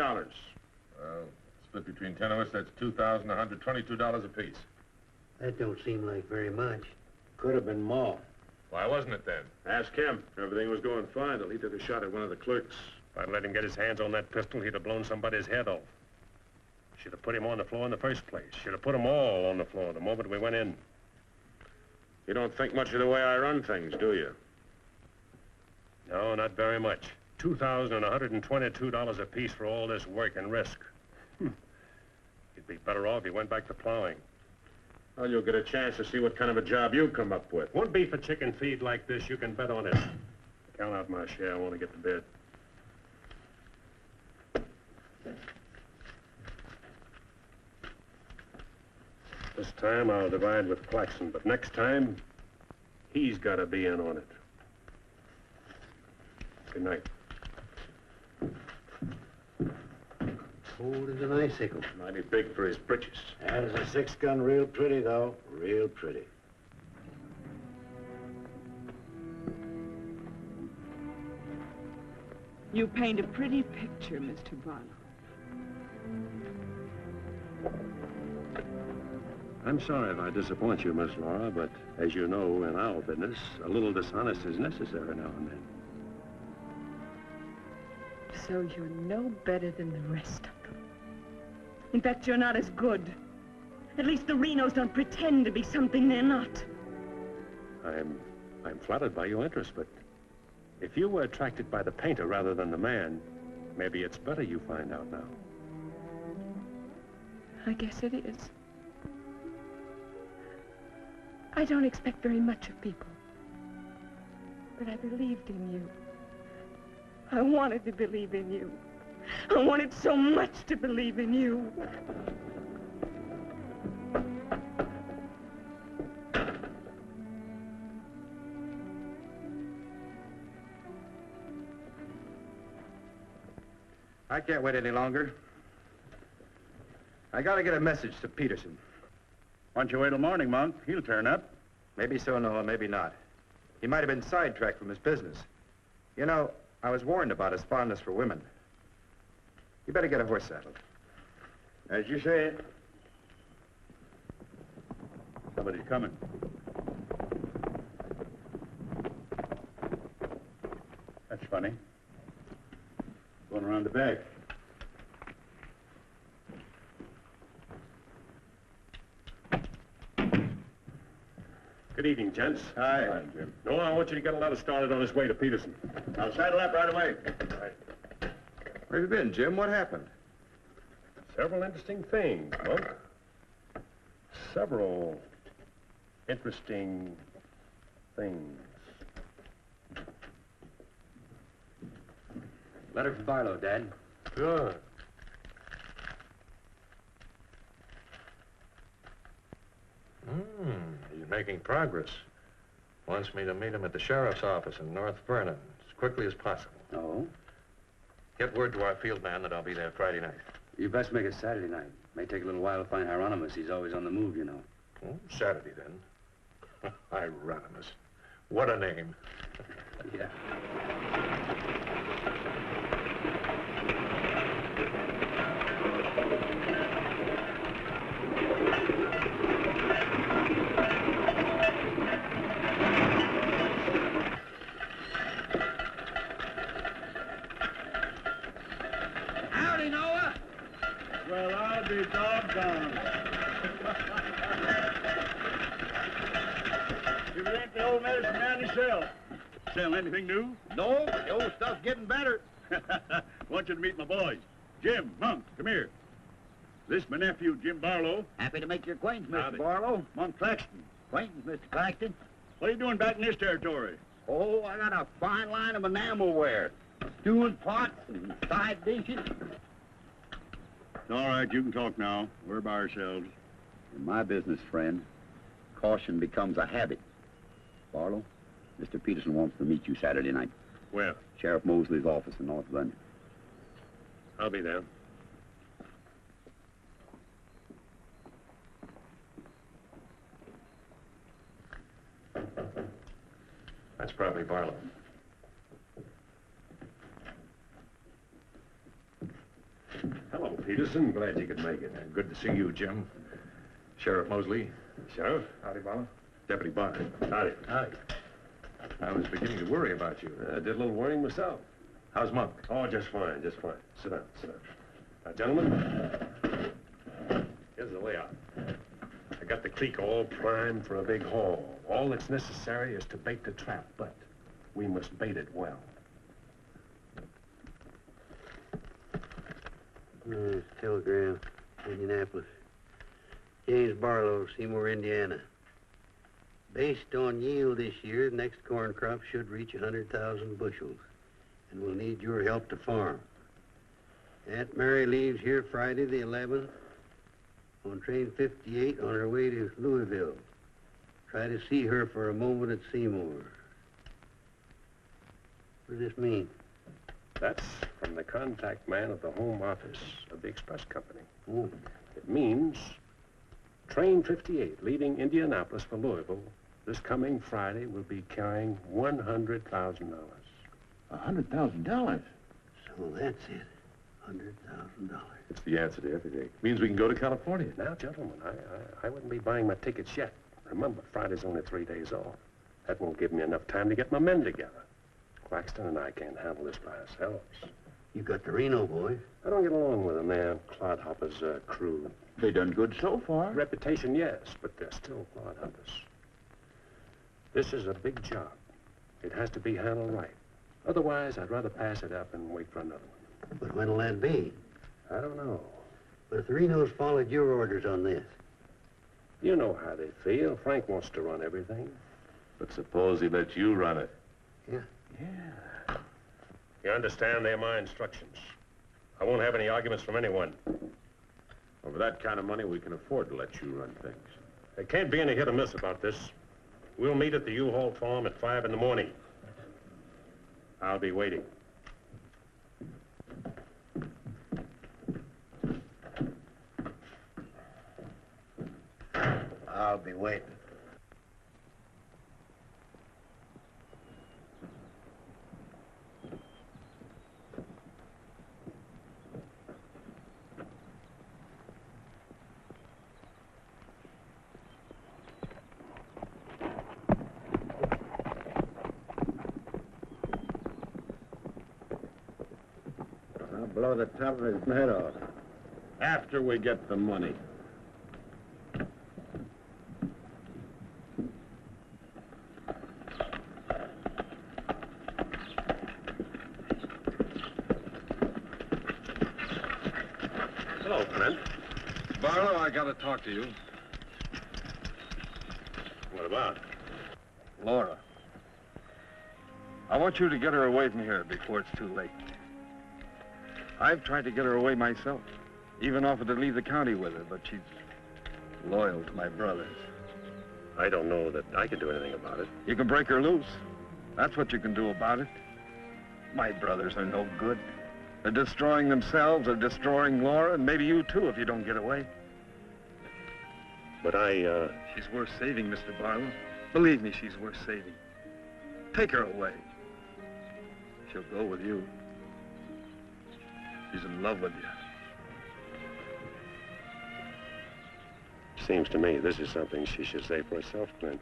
Well, split between 10 of us, that's $2,122 apiece. That don't seem like very much. Could have been more. Why wasn't it then? Ask him. Everything was going fine till he took a shot at one of the clerks. If I'd let him get his hands on that pistol, he'd have blown somebody's head off. Should have put him on the floor in the first place. Should have put them all on the floor the moment we went in. You don't think much of the way I run things, do you? No, not very much. $2,122 apiece for all this work and risk. You'd be better off if you went back to plowing. Well, you'll get a chance to see what kind of a job you come up with. One beef a chicken feed like this, you can bet on it. Count out my share. I want to get to bed. This time I'll divide with Claxon, but next time, he's got to be in on it. Good night. Cold as an icicle. Mighty big for his britches. That is a 6-gun, real pretty, though. Real pretty. You paint a pretty picture, Mr. Barlow. I'm sorry if I disappoint you, Miss Laura, but as you know, in our business, a little dishonest is necessary now and then. So you're no better than the rest of them. In fact, you're not as good. At least the Renos don't pretend to be something they're not. I'm flattered by your interest, but if you were attracted by the painter rather than the man, maybe it's better you find out now. I guess it is. I don't expect very much of people. But I believed in you. I wanted to believe in you. I wanted so much to believe in you. I can't wait any longer. I gotta get a message to Peterson. Why don't you wait till morning, Monk? He'll turn up. Maybe so, Noah, maybe not. He might have been sidetracked from his business. You know, I was warned about his fondness for women. You better get a horse saddled. As you say. Somebody's coming. That's funny. Going around the back. Good evening, gents. Hi, Jim. No, I want you to get a letter started on his way to Peterson. I'll saddle up right away. Right. Where have you been, Jim? What happened? Several interesting things, Monk. Several interesting things. Letter from Barlow, Dad. Good. He's making progress. Wants me to meet him at the sheriff's office in North Vernon as quickly as possible. Oh? Get word to our field man that I'll be there Friday night. You best make it Saturday night. May take a little while to find Hieronymus. He's always on the move, you know. Oh, Saturday, then. Hieronymus. What a name. Yeah. Howdy, Noah. Well, I'll be doggone. Give me sell? Sell anything new? No, the old stuff's getting better. Want you to meet my boys. Jim, Monk, come here. This my nephew, Jim Barlow. Happy to make your acquaintance, Mr. Howdy. Barlow. Monk Claxton. Acquaintance, Mr. Claxton. What are you doing back in this territory? Oh, I got a fine line of enamelware. Stewing pots and side dishes. It's all right, you can talk now. We're by ourselves. In my business, friend, caution becomes a habit. Barlow, Mr. Peterson wants to meet you Saturday night. Where? Sheriff Mosley's office in North London. I'll be there. That's probably Barlow. Hello, Peterson. Glad you could make it. Good to see you, Jim. Sheriff Mosley. Sheriff. Howdy, Barlow. Deputy Barton. Howdy. Howdy. I was beginning to worry about you. I did a little worrying myself. How's Monk? Oh, just fine, just fine. Sit down, sit down. Now, gentlemen, here's the layout. I got the creek all primed for a big haul. All that's necessary is to bait the trap, but we must bait it well. Telegram, Indianapolis. James Barlow, Seymour, Indiana. Based on yield this year, the next corn crop should reach 100,000 bushels, and we'll need your help to farm. Aunt Mary leaves here Friday the 11th on train 58 on her way to Louisville. Try to see her for a moment at Seymour. What does this mean? That's from the contact man at the home office of the express company. Oh. It means train 58 leaving Indianapolis for Louisville this coming Friday will be carrying $100,000. $100,000? So that's it. $100,000. It's the answer to everything. Means we can go to California. Now, gentlemen, I wouldn't be buying my tickets yet. Remember, Friday's only 3 days off. That won't give me enough time to get my men together. Claxton and I can't handle this by ourselves. You got the Reno boys. I don't get along with them. They're clodhoppers, crew. They done good so far. Reputation, yes, but they're still clodhoppers. This is a big job. It has to be handled right. Otherwise, I'd rather pass it up and wait for another one. But when'll that be? I don't know. But if the Renos followed your orders on this. You know how they feel. Frank wants to run everything. But suppose he lets you run it. Yeah. Yeah. You understand? They're my instructions. I won't have any arguments from anyone. Over that kind of money, we can afford to let you run things. There can't be any hit or miss about this. We'll meet at the U-Haul farm at 5 in the morning. I'll be waiting. I'll be waiting. I'll blow the top of his head off. After we get the money. Hello, Clint. Barlow, I gotta talk to you. What about? Laura. I want you to get her away from here before it's too late. I've tried to get her away myself. Even offered to leave the county with her, but she's loyal to my brothers. I don't know that I can do anything about it. You can break her loose. That's what you can do about it. My brothers are no good. They're destroying themselves, they're destroying Laura, and maybe you too if you don't get away. But She's worth saving, Mr. Barlow. Believe me, she's worth saving. Take her away. She'll go with you. She's in love with you. Seems to me this is something she should say for herself, Clint.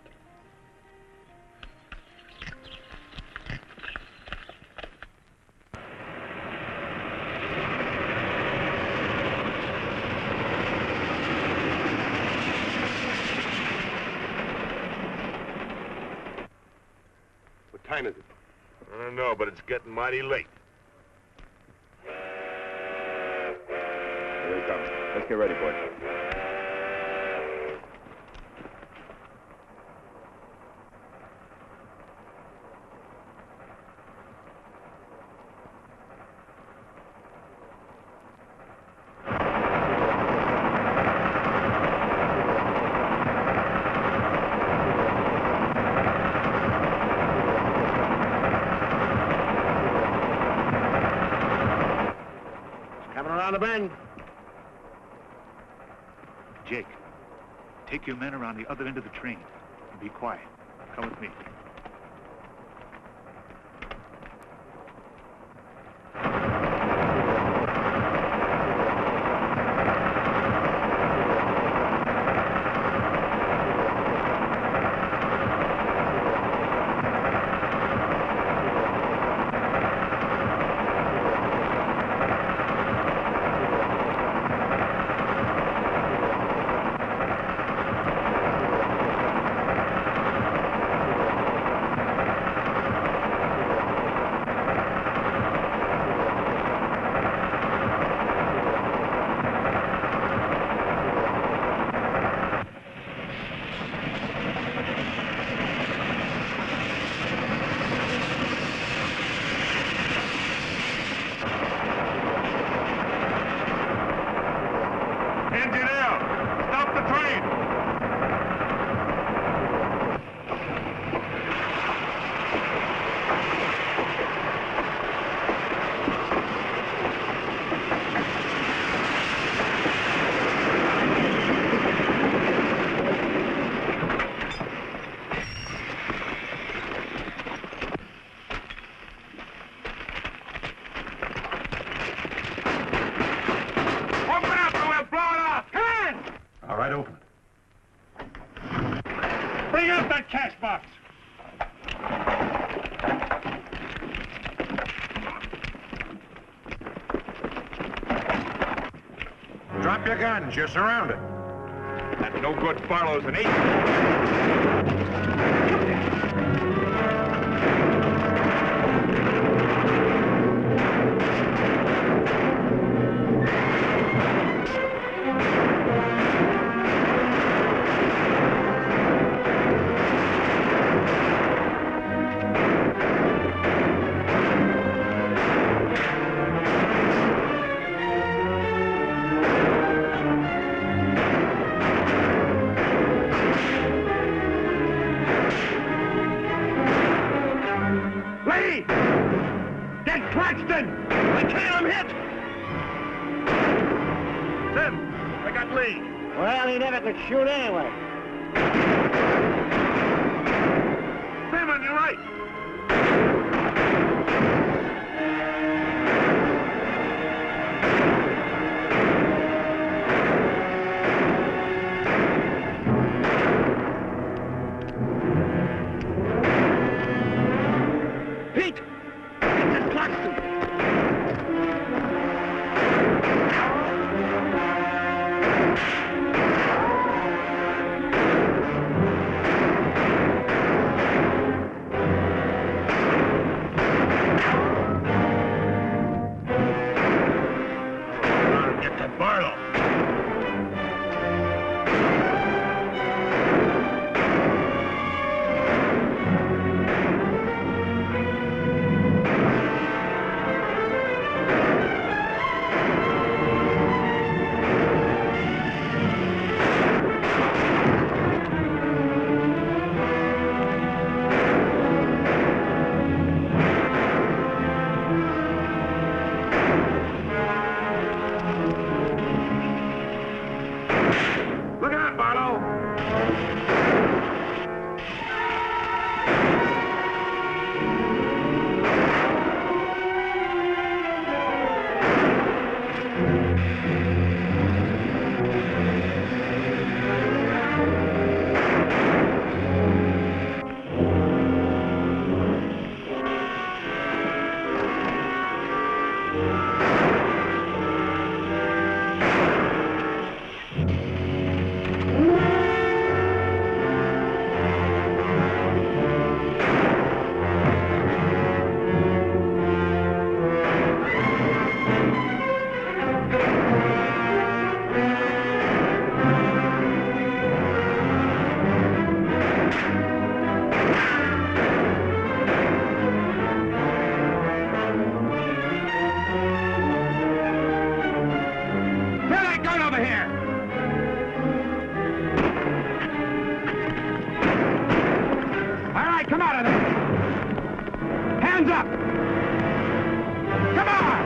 time is it? I don't know, but it's getting mighty late. Here he comes. Let's get ready, boys. Coming around the bend. Jake, take your men around the other end of the train and be quiet. Come with me. Cash box. Drop your guns. You're surrounded. That no good Barlow's an agent. Shoot anyway. Simeon, you're right. Pete! Get this Claxton! Hands up! Come on!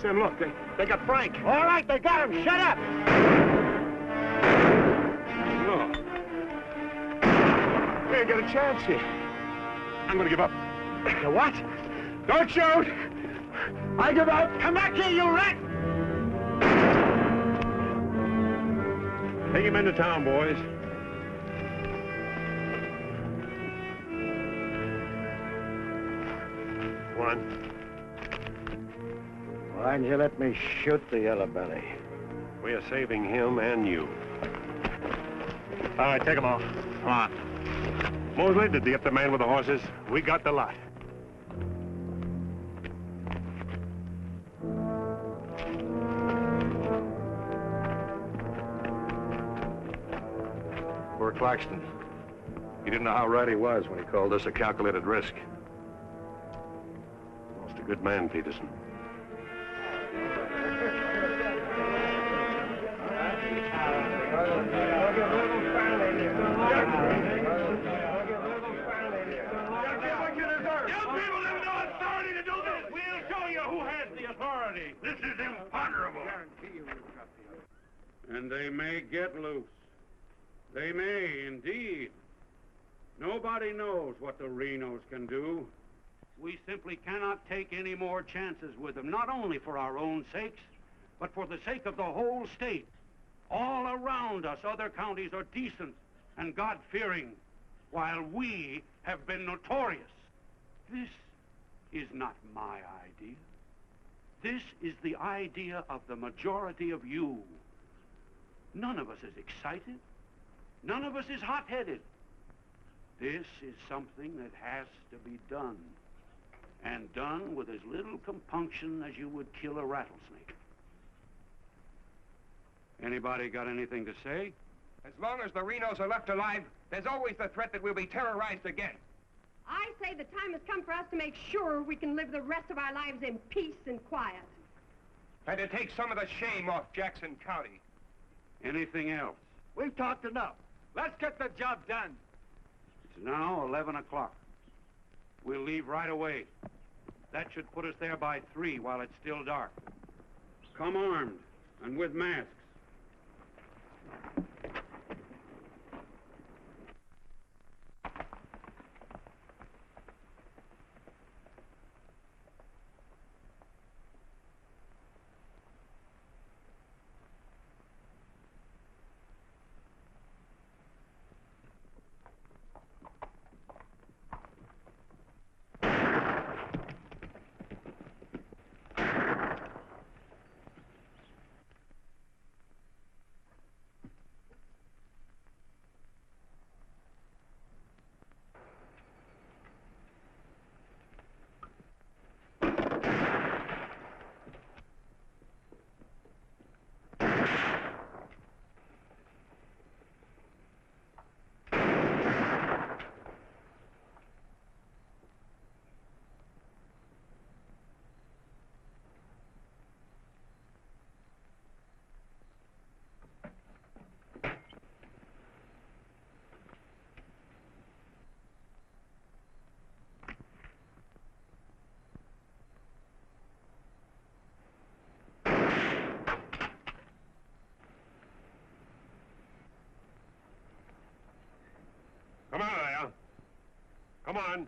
Sam, look, they got Frank. All right, they got him. Shut up! No. We ain't got a chance here. I'm gonna give up. You what? Don't shoot! I give up. Come back here, you rat! Take him into town, boys. One. Why'd you let me shoot the yellow belly? We are saving him and you. All right, take them off. Come on. Mosley, did you get the man with the horses? We got the lot. Poor Claxton. He didn't know how right he was when he called this a calculated risk. Lost a good man, Peterson. This is imponderable. And they may get loose. They may, indeed. Nobody knows what the Renos can do. We simply cannot take any more chances with them, not only for our own sakes, but for the sake of the whole state. All around us, other counties are decent and God-fearing, while we have been notorious. This is not my idea. This is the idea of the majority of you. None of us is excited. None of us is hot-headed. This is something that has to be done, and done with as little compunction as you would kill a rattlesnake. Anybody got anything to say? As long as the Renos are left alive, there's always the threat that we'll be terrorized again. I say the time has come for us to make sure we can live the rest of our lives in peace and quiet. And to take some of the shame off Jackson County. Anything else? We've talked enough. Let's get the job done. It's now 11 o'clock. We'll leave right away. That should put us there by 3 while it's still dark. Come armed and with masks. Come on, there. Come on.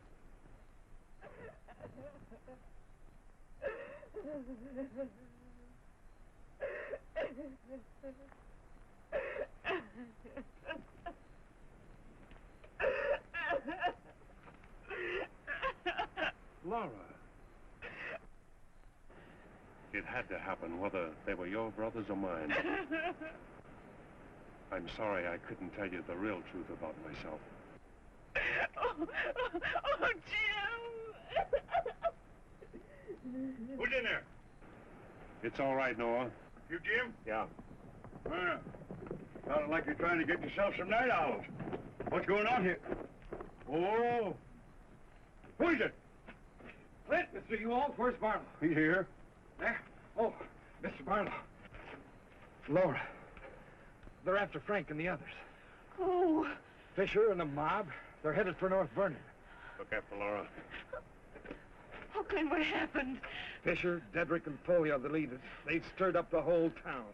Laura. It had to happen, whether they were your brothers or mine. I'm sorry I couldn't tell you the real truth about myself. Oh, Jim! Who's in there? It's all right, Noah. You, Jim? Yeah. Sounded like you're trying to get yourself some night owls. What's going on here? Oh. Who is it? Clint, Mr. Ewald, where's Barlow? He's here. There? Oh, Mr. Barlow. Laura. They're after Frank and the others. Oh. Fisher and the mob. They're headed for North Vernon. Look after Laura. Oh, Clint, what happened? Fisher, Dedrick, and Foley are the leaders. They've stirred up the whole town.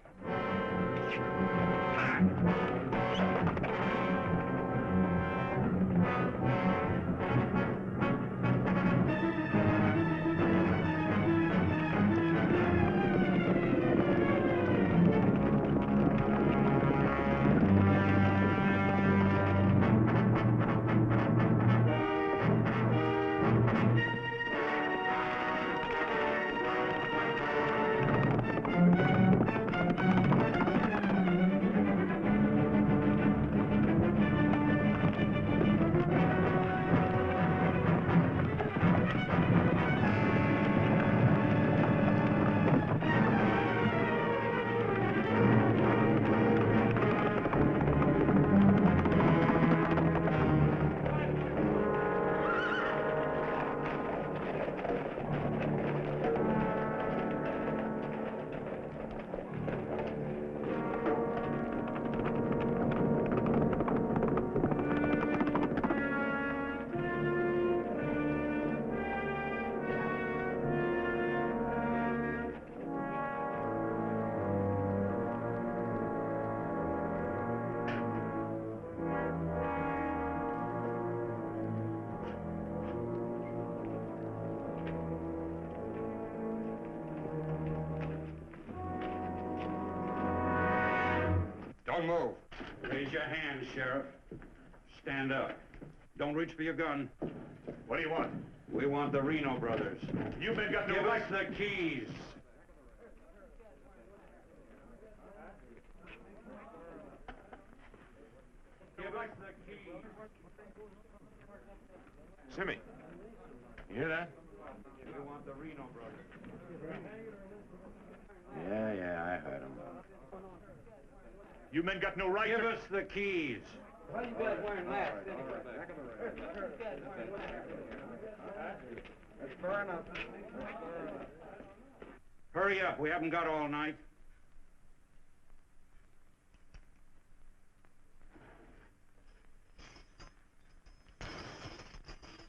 Don't move. Raise your hand, Sheriff. Stand up. Don't reach for your gun. What do you want? We want the Reno Brothers. You men got no Give right. us the keys. Give us the keys. Simeon, you hear that? We want the Reno Brothers. Yeah, I heard him. You men got no right Give to... us the keys. Why are you guys wearing masks? Let's burn up. Hurry up. We haven't got all night.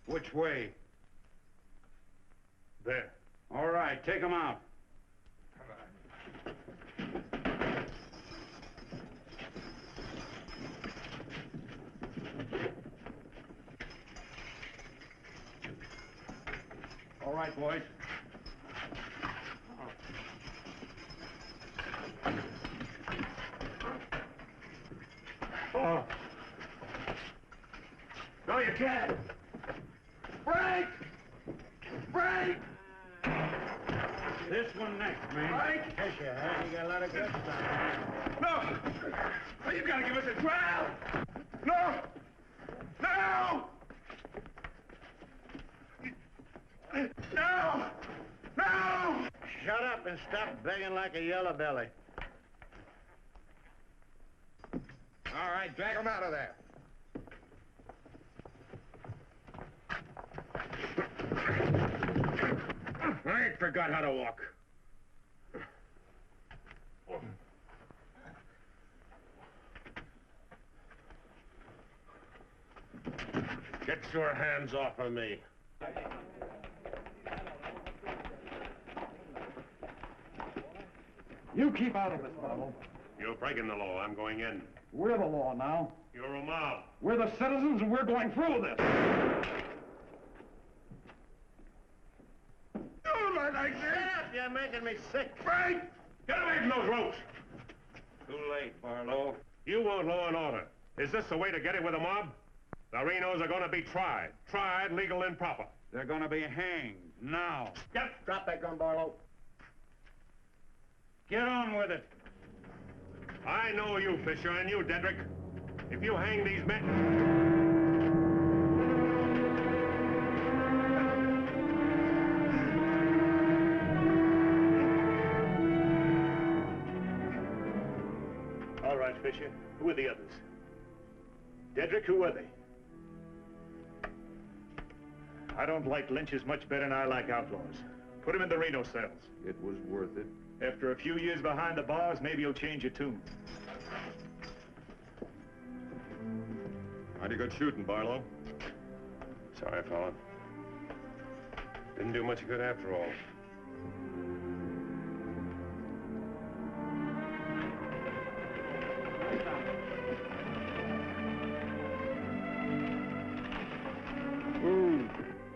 Which way? There. All right, take them out. All right, boys. Oh. No, you can't. Frank! Frank! This one next, man. Frank! Yes, you have. You got a lot of good stuff. No! Oh, you gotta give us a trial! No! No! No! No! Shut up and stop begging like a yellow belly. All right, drag him out of there. I ain't forgot how to walk. Get your hands off of me. You keep out of it, Barlow. You're breaking the law. I'm going in. We're the law now. You're a mob. We're the citizens, and we're going through this. Don't look like that. You're making me sick. Frank! Get away from those ropes! Too late, Barlow. You want law and order. Is this the way to get it with a mob? The Renos are going to be tried. Tried, legal, and proper. They're going to be hanged now. Yep. Drop that gun, Barlow. Get on with it. I know you, Fisher, and you, Dedrick. If you hang these men... All right, Fisher. Who are the others? Dedrick, who are they? I don't like lynches much better than I like outlaws. Put him in the Reno cells. It was worth it. After a few years behind the bars, maybe you'll change your tune. Mighty good shooting, Barlow. Sorry, fella. Didn't do much good after all.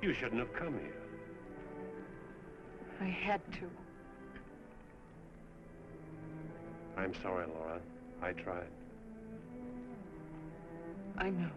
You shouldn't have come here. I had to. I'm sorry, Laura. I tried. I know.